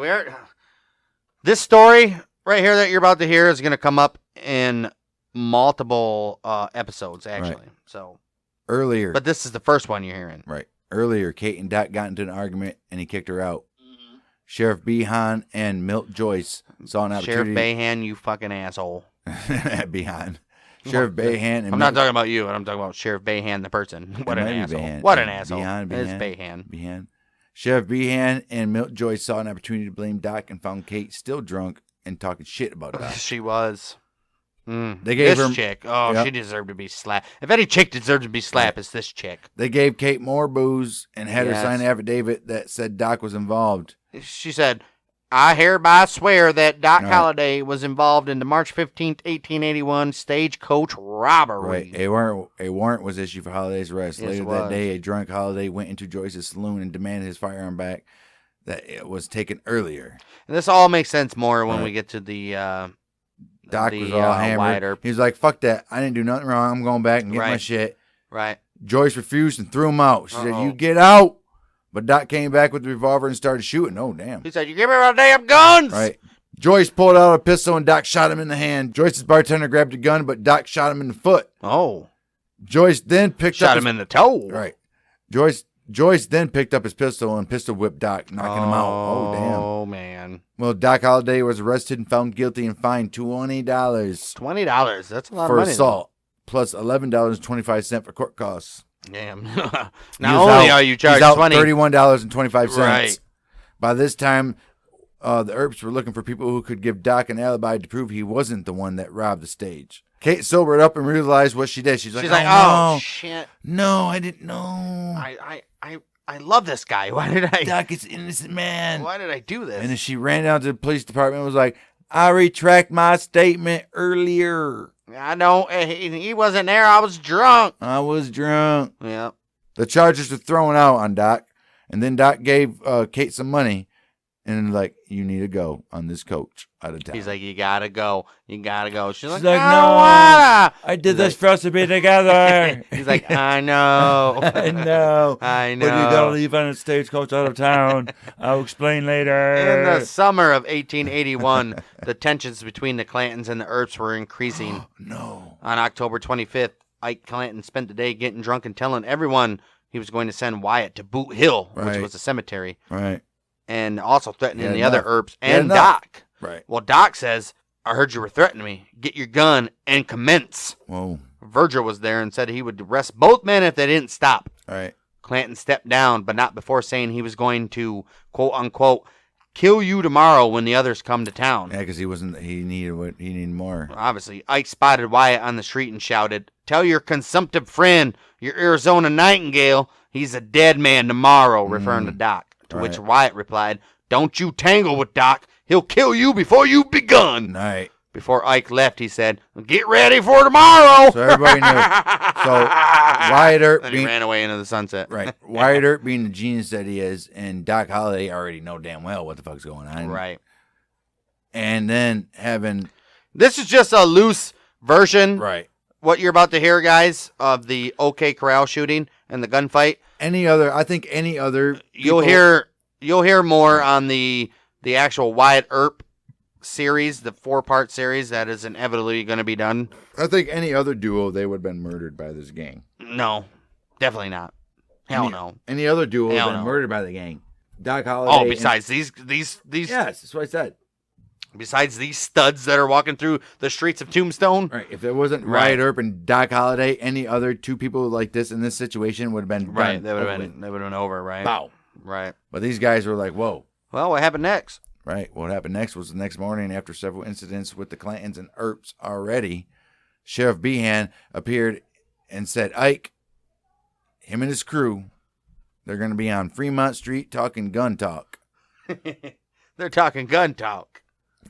This story right here that you're about to hear is going to come up in multiple episodes, actually. Right. So earlier, but this is the first one you're hearing. Right. Earlier, Kate and Doc got into an argument, and he kicked her out. Mm-hmm. Sheriff Behan and Milt Joyce saw an opportunity. Sheriff Behan, you fucking asshole. Behan. Sheriff Behan. I'm not talking about you, I'm talking about Sheriff Behan, the person. What an asshole. Behan. What an asshole. Behan. It's Behan. Behan. Sheriff Behan and Milt Joyce saw an opportunity to blame Doc and found Kate still drunk and talking shit about Doc. She was. They gave this her chick. Oh, yep. She deserved to be slapped. If any chick deserved to be slapped, it's this chick. They gave Kate more booze and had her sign an affidavit that said Doc was involved. She said, I hereby swear that Doc Holliday was involved in the March 15th, 1881 stagecoach robbery. Right. A warrant was issued for Holliday's arrest. Yes, Later that day, a drunk Holliday went into Joyce's saloon and demanded his firearm back that it was taken earlier. And this all makes sense more when we get to the Doc was all hammered. He was like, fuck that. I didn't do nothing wrong. I'm going back and get my shit. Right. Joyce refused and threw him out. She said, you get out. But Doc came back with the revolver and started shooting. Oh, damn. He said, you give me my damn guns. Right. Joyce pulled out a pistol and Doc shot him in the hand. Joyce's bartender grabbed a gun, but Doc shot him in the foot. Oh. Joyce then picked up shot him in the toe. Right. Joyce then picked up his pistol and pistol whipped Doc, knocking him out. Oh, damn. Oh, man. Well, Doc Holliday was arrested and found guilty and fined $20. $20? That's a lot for of money. For assault, plus $11.25 for court costs. Damn. Not only are you charged $31.25. Right. By this time, the Earps were looking for people who could give Doc an alibi to prove he wasn't the one that robbed the stage. Kate sobered up and realized what she did. She's like, oh, shit. No, I didn't know. I love this guy. Why did I? Doc is an innocent man. Why did I do this? And then she ran down to the police department and was like, I retract my statement earlier. I know. He wasn't there. I was drunk. Yeah. The charges were thrown out on Doc. And then Doc gave Kate some money. And like, you need to go on this coach out of town. He's like, you gotta go. You gotta go. She's like, no, I did this for us to be together. He's like, I know. I know. But you gotta leave on a stagecoach out of town. I'll explain later. In the summer of 1881, the tensions between the Clantons and the Earps were increasing. No. On October 25th, Ike Clanton spent the day getting drunk and telling everyone he was going to send Wyatt to Boot Hill, which was a cemetery. Right. And also threatening the other Earps and Doc. Right. Well, Doc says, I heard you were threatening me. Get your gun and commence. Whoa. Virgil was there and said he would arrest both men if they didn't stop. Right. Clanton stepped down, but not before saying he was going to, quote unquote, kill you tomorrow when the others come to town. Yeah, because he needed more. Obviously, Ike spotted Wyatt on the street and shouted, tell your consumptive friend, your Arizona Nightingale, he's a dead man tomorrow, referring to Doc. To which Wyatt replied, don't you tangle with Doc. He'll kill you before you've begun. Right. Before Ike left, he said, get ready for tomorrow. So everybody knew. So Wyatt Earp he ran away into the sunset. Right. Wyatt Earp being the genius that he is, and Doc Holliday already know damn well what the fuck's going on. Right. And then having... This is just a loose version. Right. What you're about to hear, guys, of the OK Corral shooting and the gunfight. I think any other people... You'll hear more on the actual Wyatt Earp series, the 4-part series that is inevitably going to be done. I think any other duo, they would have been murdered by this gang. No, definitely not. Hell no. Any other duo would have been murdered by the gang. Doc Holliday. Oh, besides these. Yes, that's what I said. Besides these studs that are walking through the streets of Tombstone. Right. If there wasn't Wyatt Earp and Doc Holliday, any other two people like this in this situation would have been done. Right. They would have been over. Right. Wow. Right. But these guys were like, whoa. Well, what happened next? Right. What happened next was the next morning, after several incidents with the Clantons and Earps already, Sheriff Behan appeared and said, Ike, him and his crew, they're going to be on Fremont Street talking gun talk. They're talking gun talk.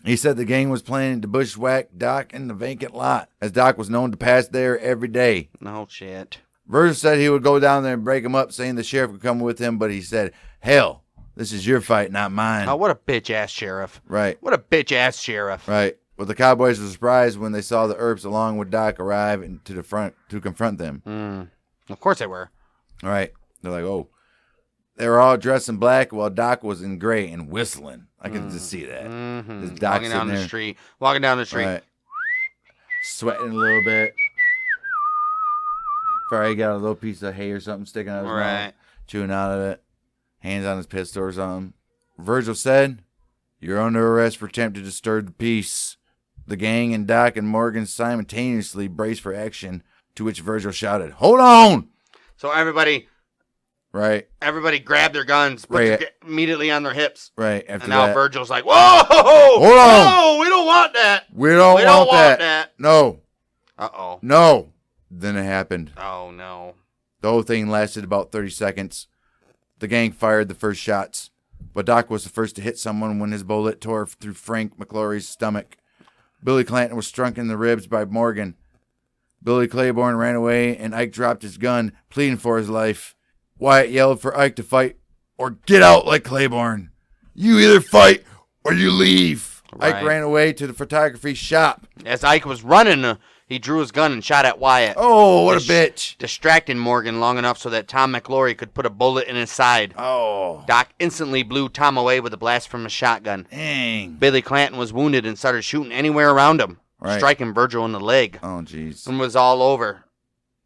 He said the gang was planning to bushwhack Doc in the vacant lot, as Doc was known to pass there every day. No shit. Virgil said he would go down there and break him up, saying the sheriff would come with him, but he said, hell, this is your fight, not mine. Oh, what a bitch-ass sheriff. Right. What a bitch-ass sheriff. Right. Well, the Cowboys were surprised when they saw the Earps along with Doc arrive to the front to confront them. Of course they were. Right. They're like, oh. They were all dressed in black while Doc was in gray and whistling. I could just see that. Mm-hmm. Doc Walking down the street. Right. Sweating a little bit. Probably got a little piece of hay or something sticking out of his mouth. Chewing out of it. Hands on his pistol or something. Virgil said, "You're under arrest for attempt to disturb the peace." The gang and Doc and Morgan simultaneously braced for action, to which Virgil shouted, "Hold on!" So everybody grabbed their guns, put it immediately on their hips. Right. And now Virgil's like, "Whoa! Hold on! Whoa, we don't want that. We don't want that. No. Uh-oh. No. Then it happened. Oh, no. The whole thing lasted about 30 seconds. The gang fired the first shots, but Doc was the first to hit someone when his bullet tore through Frank McClory's stomach. Billy Clanton was struck in the ribs by Morgan. Billy Claiborne ran away, and Ike dropped his gun, pleading for his life. Wyatt yelled for Ike to fight or get out like Claiborne. You either fight or you leave. Right. Ike ran away to the photography shop. As Ike was running, he drew his gun and shot at Wyatt. Oh, what a bitch. Distracting Morgan long enough so that Tom McClory could put a bullet in his side. Oh. Doc instantly blew Tom away with a blast from a shotgun. Dang. Billy Clanton was wounded and started shooting anywhere around him, striking Virgil in the leg. Oh, jeez. When it was all over,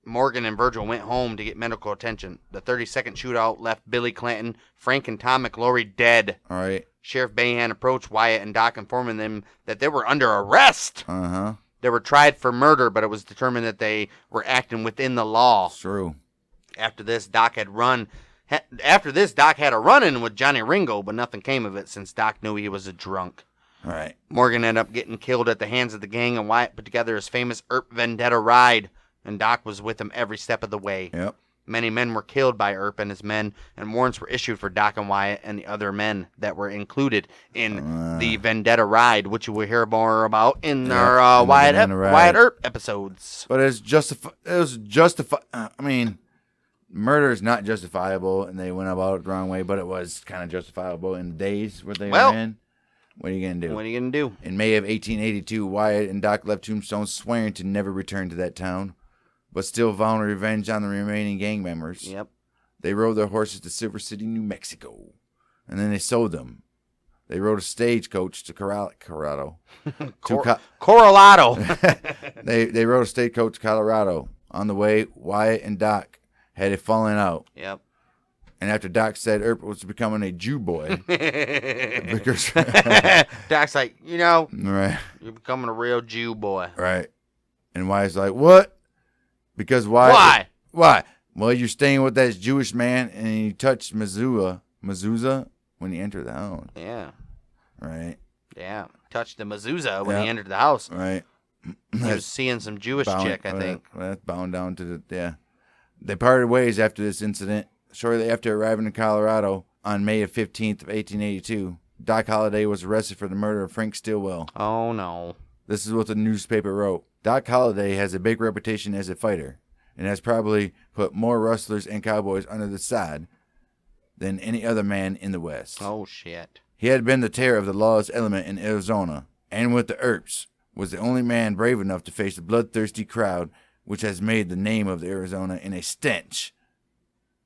Morgan and Virgil went home to get medical attention. The 30-second shootout left Billy Clanton, Frank, and Tom McClory dead. All right. Sheriff Bayhan approached Wyatt and Doc, informing them that they were under arrest. Uh-huh. They were tried for murder, but it was determined that they were acting within the law. True. After this, Doc had a run-in with Johnny Ringo, but nothing came of it since Doc knew he was a drunk. All right. Morgan ended up getting killed at the hands of the gang, and Wyatt put together his famous Earp Vendetta ride, and Doc was with him every step of the way. Yep. Many men were killed by Earp and his men, and warrants were issued for Doc and Wyatt and the other men that were included in the Vendetta ride, which you will hear more about in our Wyatt Earp episodes. But it was justified. I mean, murder is not justifiable, and they went about it the wrong way, but it was kind of justifiable in the days where they were in. What are you going to do? What are you going to do? In May of 1882, Wyatt and Doc left Tombstone swearing to never return to that town, but still vowing revenge on the remaining gang members. Yep. They rode their horses to Silver City, New Mexico, and then they sold them. They rode a stagecoach to Colorado. Coronado. They rode a stagecoach to Colorado. On the way, Wyatt and Doc had a falling out. Yep. And after Doc said Earp was becoming a Jew boy, Doc's like, right, you're becoming a real Jew boy. Right. And Wyatt's like, what? Because why? Why? Well, you're staying with that Jewish man, and he touched mezuzah when he entered the house. Yeah. Right. Yeah. Touched the mezuzah when he entered the house. Right. He was seeing some Jewish chick, I think. That's bound down to They parted ways after this incident. Shortly after arriving in Colorado on May 15th of 1882, Doc Holliday was arrested for the murder of Frank Stilwell. Oh, no. This is what the newspaper wrote. Doc Holliday has a big reputation as a fighter and has probably put more rustlers and cowboys under the sod than any other man in the West. Oh, shit. He had been the terror of the lawless element in Arizona, and with the Earps, was the only man brave enough to face the bloodthirsty crowd which has made the name of Arizona in a stench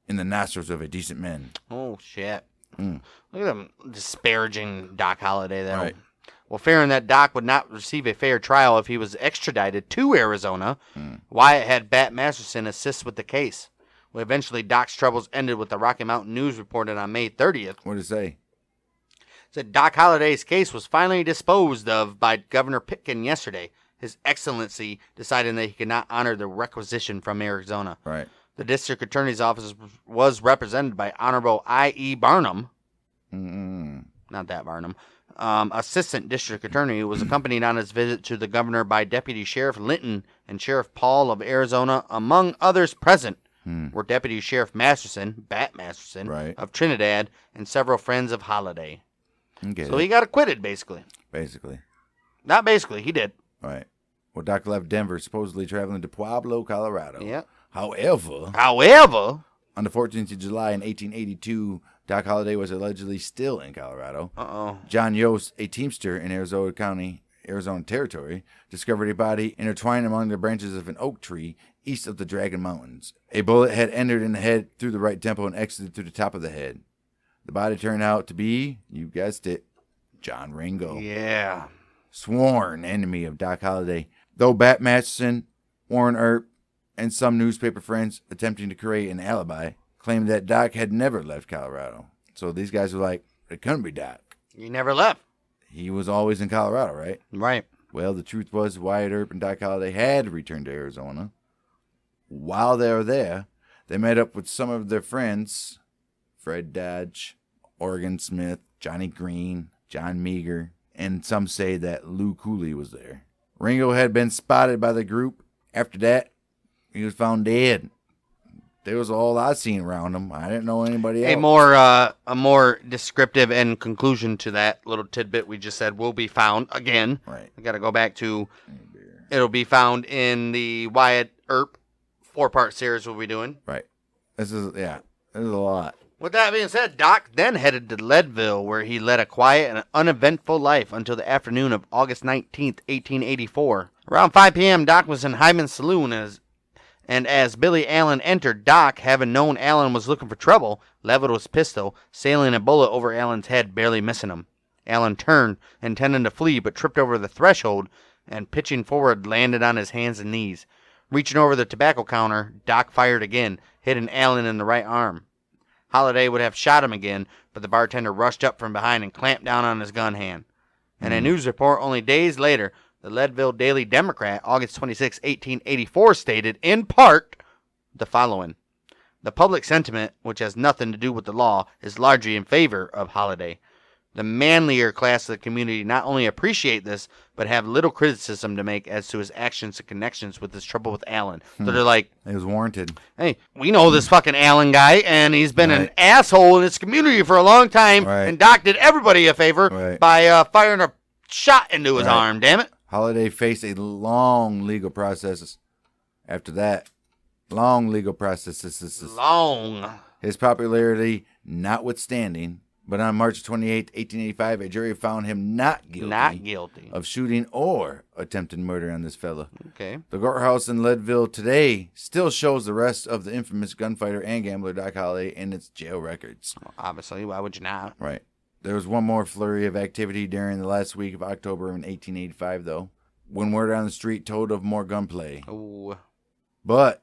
in the nostrils of a decent man. Oh, shit. Look at them disparaging Doc Holliday there. Right. Well, fearing that Doc would not receive a fair trial if he was extradited to Arizona, Wyatt had Bat Masterson assist with the case. Well, eventually, Doc's troubles ended with the Rocky Mountain News reported on May 30th. What did it say? It said Doc Holliday's case was finally disposed of by Governor Pitkin yesterday. His Excellency deciding that he could not honor the requisition from Arizona. Right. The district attorney's office was represented by Honorable I.E. Barnum. Not that Barnum. Assistant district attorney, who was accompanied on his visit to the governor by Deputy Sheriff Linton and Sheriff Paul of Arizona. Among others present were Deputy Sheriff Masterson, Bat Masterson, of Trinidad, and several friends of Holliday. So he got acquitted, basically. Not basically, he did. Right. Well, Doc left Denver, supposedly traveling to Pueblo, Colorado. Yeah. However, on the 14th of July in 1882, Doc Holliday was allegedly still in Colorado. Uh-oh. John Yost, a teamster in Arizona County, Arizona Territory, discovered a body intertwined among the branches of an oak tree east of the Dragon Mountains. A bullet had entered in the head through the right temple and exited through the top of the head. The body turned out to be, you guessed it, John Ringo. Yeah. Sworn enemy of Doc Holliday. Though Bat Masterson, Warren Earp, and some newspaper friends attempting to create an alibi claimed that Doc had never left Colorado. So these guys were like, it couldn't be Doc. He never left. He was always in Colorado, right? Right. Well, the truth was Wyatt Earp and Doc Holliday had returned to Arizona. While they were there, they met up with some of their friends, Fred Dodge, Oregon Smith, Johnny Green, John Meager, and some say that Lou Cooley was there. Ringo had been spotted by the group. After that, he was found dead. That was all I seen around him. I didn't know anybody else. A more descriptive and conclusion to that little tidbit we just said will be found again. Right. I got to go back to. It'll be found in the Wyatt Earp 4-part series we'll be doing. Right. This is a lot. With that being said, Doc then headed to Leadville, where he led a quiet and uneventful life until the afternoon of August 19th, 1884. Around 5 p.m., Doc was in Hyman's saloon, and as Billy Allen entered, Doc, having known Allen was looking for trouble, leveled his pistol, sailing a bullet over Allen's head, barely missing him. Allen turned, intending to flee, but tripped over the threshold, and pitching forward, landed on his hands and knees. Reaching over the tobacco counter, Doc fired again, hitting Allen in the right arm. Holliday would have shot him again, but the bartender rushed up from behind and clamped down on his gun hand. In a news report only days later, the Leadville Daily Democrat, August 26, 1884, stated, in part, the following. The public sentiment, which has nothing to do with the law, is largely in favor of Holliday. The manlier class of the community not only appreciate this, but have little criticism to make as to his actions and connections with his trouble with Allen. So they're like, it was warranted. Hey, we know this fucking Allen guy, and he's been an asshole in this community for a long time, and Doc did everybody a favor by firing a shot into his arm, damn it. Holliday faced a long legal process after that. Long legal processes. Long. His popularity notwithstanding, but on March 28, 1885, a jury found him not guilty of shooting or attempted murder on this fella. Okay. The courthouse in Leadville today still shows the rest of the infamous gunfighter and gambler Doc Holliday in its jail records. Well, obviously, why would you not? Right. There was one more flurry of activity during the last week of October in 1885, though, when word on the street told of more gunplay. Ooh. But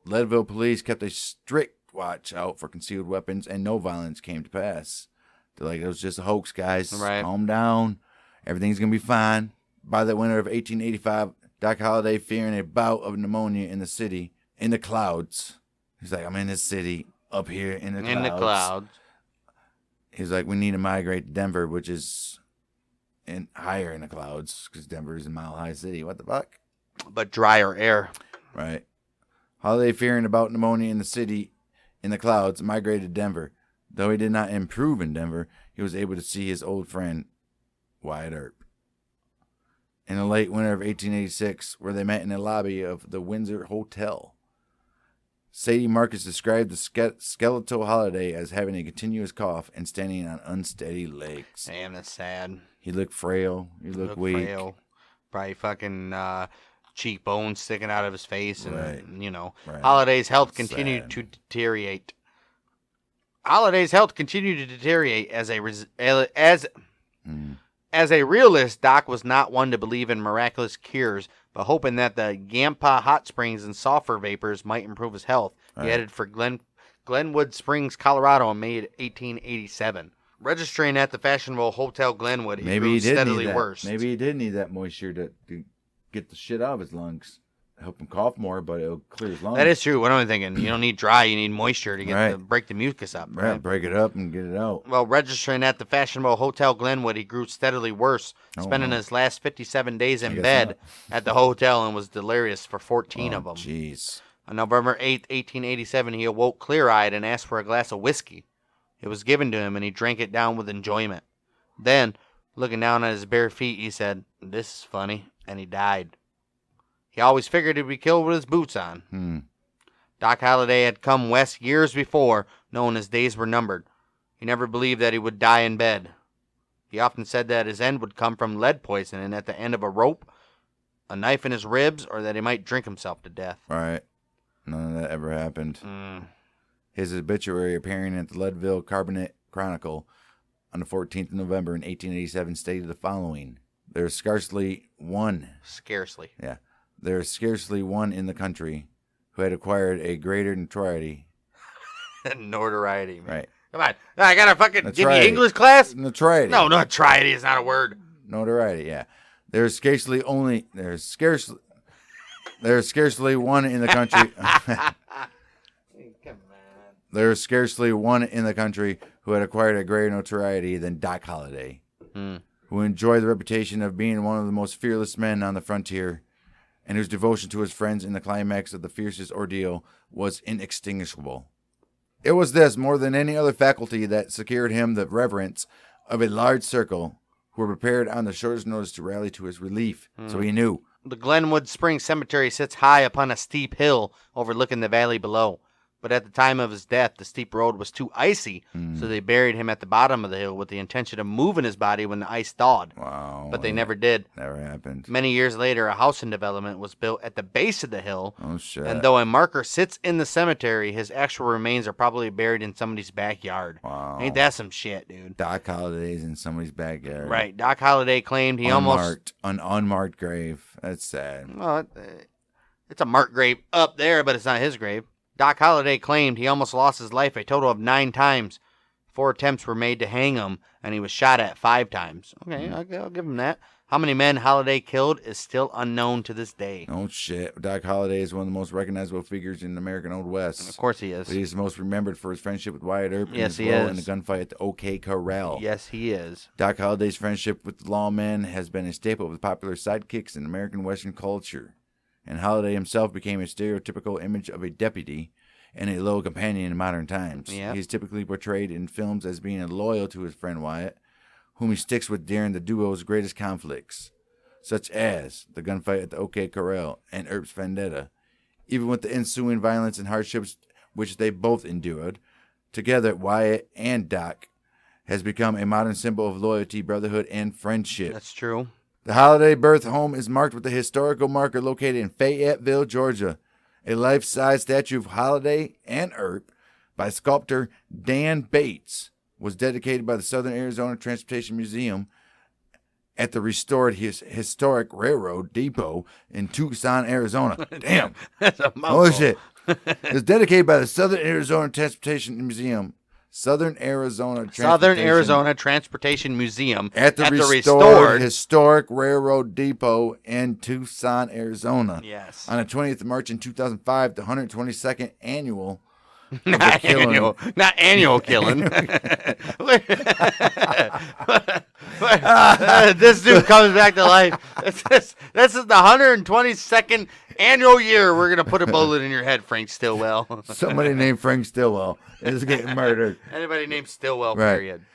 Leadville police kept a strict watch out for concealed weapons, and no violence came to pass. They're like, it was just a hoax, guys. Right. Calm down. Everything's going to be fine. By the winter of 1885, Doc Holliday, fearing a bout of pneumonia in the city, in the clouds. He's like, I'm in this city, up here in the clouds. In the clouds. He's like, we need to migrate to Denver, which is higher in the clouds, because Denver is a mile-high city. What the fuck? But drier air. Right. Holliday, fearing about pneumonia in the city, in the clouds, migrated to Denver. Though he did not improve in Denver, he was able to see his old friend, Wyatt Earp. In the late winter of 1886, where they met in the lobby of the Windsor Hotel. Sadie Marcus described the skeletal Holliday as having a continuous cough and standing on unsteady legs. Damn, that's sad. He looked frail. He looked weak. Frail. Probably fucking cheekbones sticking out of his face. And, Right. Holliday's health continued to deteriorate. As a realist, Doc was not one to believe in miraculous cures, but hoping that the Yampa hot springs and sulfur vapors might improve his health. He headed for Glenwood Springs, Colorado in May 1887. Registering at the fashionable Hotel Glenwood, he grew steadily worse. Maybe he did need that moisture to get the shit out of his lungs. Help him cough more, but it'll clear his lungs. That is true. What am I thinking? You don't need dry, you need moisture to break the mucus up. Right, break it up and get it out. Well, registering at the fashionable Hotel Glenwood, he grew steadily worse, spending his last 57 days in bed at the hotel and was delirious for 14 of them. Jeez. On November 8th, 1887, he awoke clear-eyed and asked for a glass of whiskey. It was given to him, and he drank it down with enjoyment. Then, looking down at his bare feet, he said, "This is funny," and he died. He always figured he'd be killed with his boots on. Doc Holliday had come west years before, knowing his days were numbered. He never believed that he would die in bed. He often said that his end would come from lead poisoning at the end of a rope, a knife in his ribs, or that he might drink himself to death. Right. None of that ever happened. His obituary appearing at the Leadville Carbonate Chronicle on the 14th of November in 1887 stated the following. There's scarcely one in the country who had acquired a greater notoriety. Notoriety, man. Right. Come on. I got to fucking give you English class? Notoriety. No, notoriety is not a word. Notoriety, yeah. There's scarcely one in the country. There's scarcely one in the country who had acquired a greater notoriety than Doc Holliday, who enjoyed the reputation of being one of the most fearless men on the frontier, and whose devotion to his friends in the climax of the fiercest ordeal was inextinguishable. It was this, more than any other faculty, that secured him the reverence of a large circle who were prepared on the shortest notice to rally to his relief. So he knew. The Glenwood Springs Cemetery sits high upon a steep hill overlooking the valley below. But at the time of his death, the steep road was too icy, so they buried him at the bottom of the hill with the intention of moving his body when the ice thawed. Wow. But they never did. Never happened. Many years later, a house in development was built at the base of the hill. Oh, shit. And though a marker sits in the cemetery, his actual remains are probably buried in somebody's backyard. Wow. Ain't that some shit, dude? Doc Holliday's in somebody's backyard. Right. Doc Holliday claimed he an unmarked grave. That's sad. Well, it's a marked grave up there, but it's not his grave. Doc Holliday claimed he almost lost his life a total of 9 times. 4 attempts were made to hang him, and he was shot at 5 times. Okay, I'll give him that. How many men Holliday killed is still unknown to this day. Oh, shit. Doc Holliday is one of the most recognizable figures in the American Old West. And of course he is. But he's most remembered for his friendship with Wyatt Earp yes, and his role in the gunfight at the OK Corral. Yes, he is. Doc Holliday's friendship with the lawman has been a staple of the popular sidekicks in American Western culture. And Holliday himself became a stereotypical image of a deputy and a loyal companion in modern times. Yep. He's typically portrayed in films as being loyal to his friend Wyatt, whom he sticks with during the duo's greatest conflicts, such as the gunfight at the OK Corral and Earp's vendetta. Even with the ensuing violence and hardships which they both endured, together Wyatt and Doc has become a modern symbol of loyalty, brotherhood, and friendship. That's true. The Holliday birth home is marked with a historical marker located in Fayetteville, Georgia. A life-size statue of Holliday and Earp by sculptor Dan Bates was dedicated by the Southern Arizona Transportation Museum at the restored historic railroad depot in Tucson, Arizona. Damn. That's a mouthful. Holy shit. It was dedicated by the Southern Arizona Transportation Museum. Southern Arizona Transportation Museum at the restored historic railroad depot in Tucson, Arizona. Yes. On the 20th of March in 2005, the 122nd annual. Not annual killing. This dude comes back to life. This is the 122nd annual year we're going to put a bullet in your head, Frank Stillwell. Somebody named Frank Stillwell is getting murdered. Anybody named Stillwell, right. period.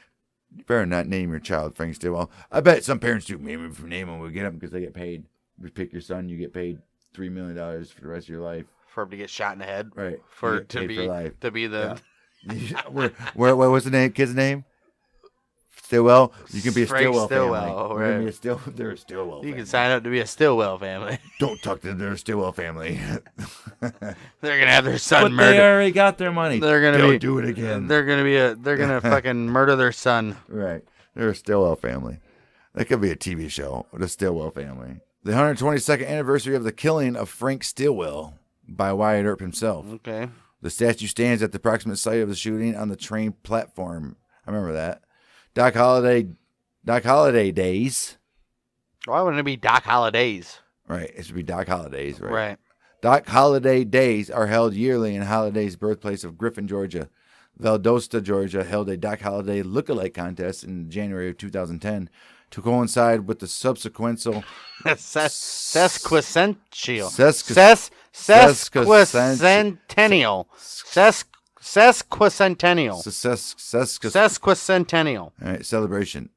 You better not name your child Frank Stillwell. I bet some parents do. Maybe if we name them, we get them because they get paid. If you pick your son, you get paid $3 million for the rest of your life. For him to get shot in the head? Right. To be the... Yeah. What was the kid's name? Stillwell. You can be a Frank Stillwell family. Right. They're a Stillwell family. You can sign up to be a Stillwell family. Don't talk to them. They're a Stillwell family. They're gonna have their son murdered. They already got their money. They'll do it again. They're gonna fucking murder their son. Right. They're a Stillwell family. That could be a TV show. The Stillwell family. The 122nd anniversary of the killing of Frank Stillwell by Wyatt Earp himself. Okay. The statue stands at the approximate site of the shooting on the train platform. I remember that. Doc Holliday days. Why wouldn't it be Doc Hollidays? Right. It should be Doc Holliday's, right? Right. Doc Holliday days are held yearly in Holliday's birthplace of Griffin, Georgia. Valdosta, Georgia held a Doc Holliday look-alike contest in January of 2010 to coincide with the subsequent sesquicentennial. Sesquicentennial. All right, celebration.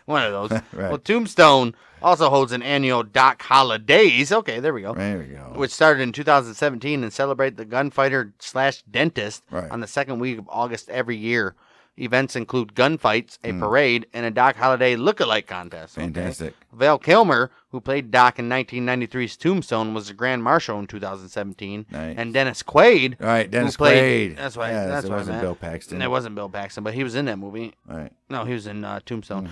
One of those. Right. Well, Tombstone also holds an annual Doc Holidays. Okay, there we go. There we go. Which started in 2017 and celebrate the gunfighter / dentist right. on the second week of August every year. Events include gunfights, a parade, and a Doc Holliday look-alike contest. Fantastic. Okay. Val Kilmer, who played Doc in 1993's Tombstone, was the Grand Marshal in 2017. Nice. And Dennis Quaid. Right, Dennis Quaid. Quaid. That's why. Yes, that's it why wasn't Bill Paxton. It wasn't Bill Paxton, but he was in that movie. Right. No, he was in Tombstone.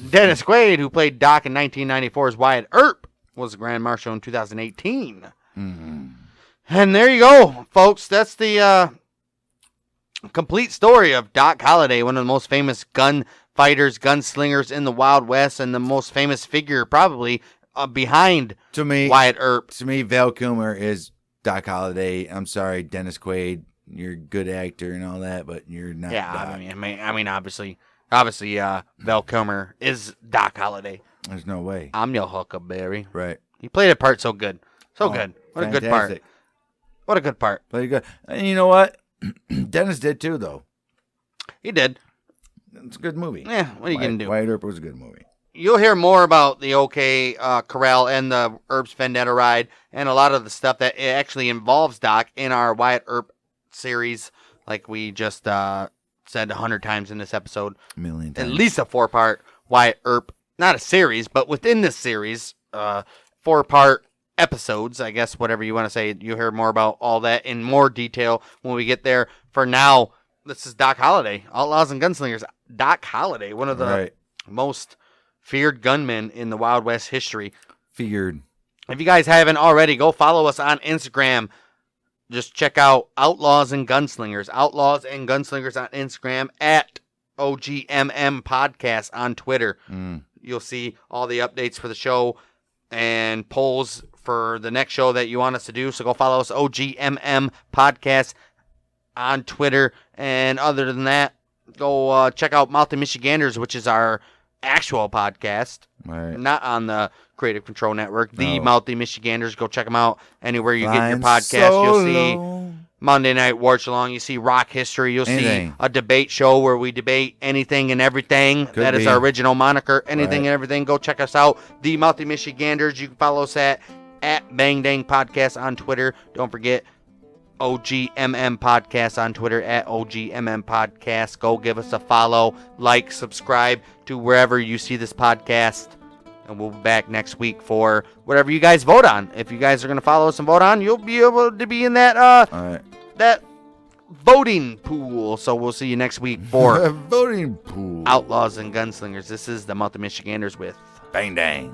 Dennis Quaid, who played Doc in 1994's Wyatt Earp, was the Grand Marshal in 2018. Mm-hmm. And there you go, folks. That's the complete story of Doc Holliday, one of the most famous gunfighters, gunslingers in the Wild West, and the most famous figure probably behind Wyatt Earp. To me, Val Kilmer is Doc Holliday. I'm sorry, Dennis Quaid. You're a good actor and all that, but you're not. Yeah, Doc. I mean, obviously, Val Kilmer is Doc Holliday. There's no way. I'm your Huckleberry. Right. He played a part so good, good. What fantastic. a good part. What a good part. Played good. And you know what? Dennis did too, though. He did. It's a good movie. Yeah, what are you going to do? Wyatt Earp was a good movie. You'll hear more about the OK Corral and the Earp's Vendetta ride and a lot of the stuff that actually involves Doc in our Wyatt Earp series, like we just said 100 times in this episode. A million times. At least a 4-part Wyatt Earp, not a series, but within this series, 4-part episodes, I guess, whatever you want to say. You'll hear more about all that in more detail when we get there. For now, this is Doc Holliday, Outlaws and Gunslingers. Doc Holliday, one of the most feared gunmen in the Wild West history. Feared. If you guys haven't already, go follow us on Instagram. Just check out Outlaws and Gunslingers. Outlaws and Gunslingers on Instagram, at OGMM Podcast on Twitter. You'll see all the updates for the show and polls for the next show that you want us to do. So go follow us, OGMM Podcast on Twitter. And other than that, go check out Mouthy Michiganders, which is our actual podcast. Right. Not on the Creative Control Network. The Mouthy Michiganders. Go check them out anywhere you get your podcast. You'll see Monday Night Watch Along. You see Rock History. You'll see a debate show where we debate anything and everything. That is our original moniker. Anything and everything. Go check us out. The Mouthy Michiganders. You can follow us at Bang Dang Podcast on Twitter. Don't forget OGMM Podcast on Twitter, at OGMM Podcast. Go give us a follow, like, subscribe to wherever you see this podcast. And we'll be back next week for whatever you guys vote on. If you guys are going to follow us and vote on, you'll be able to be in that that voting pool. So we'll see you next week for voting pool. Outlaws and Gunslingers. This is the Mouthy Michiganders with Bang Dang.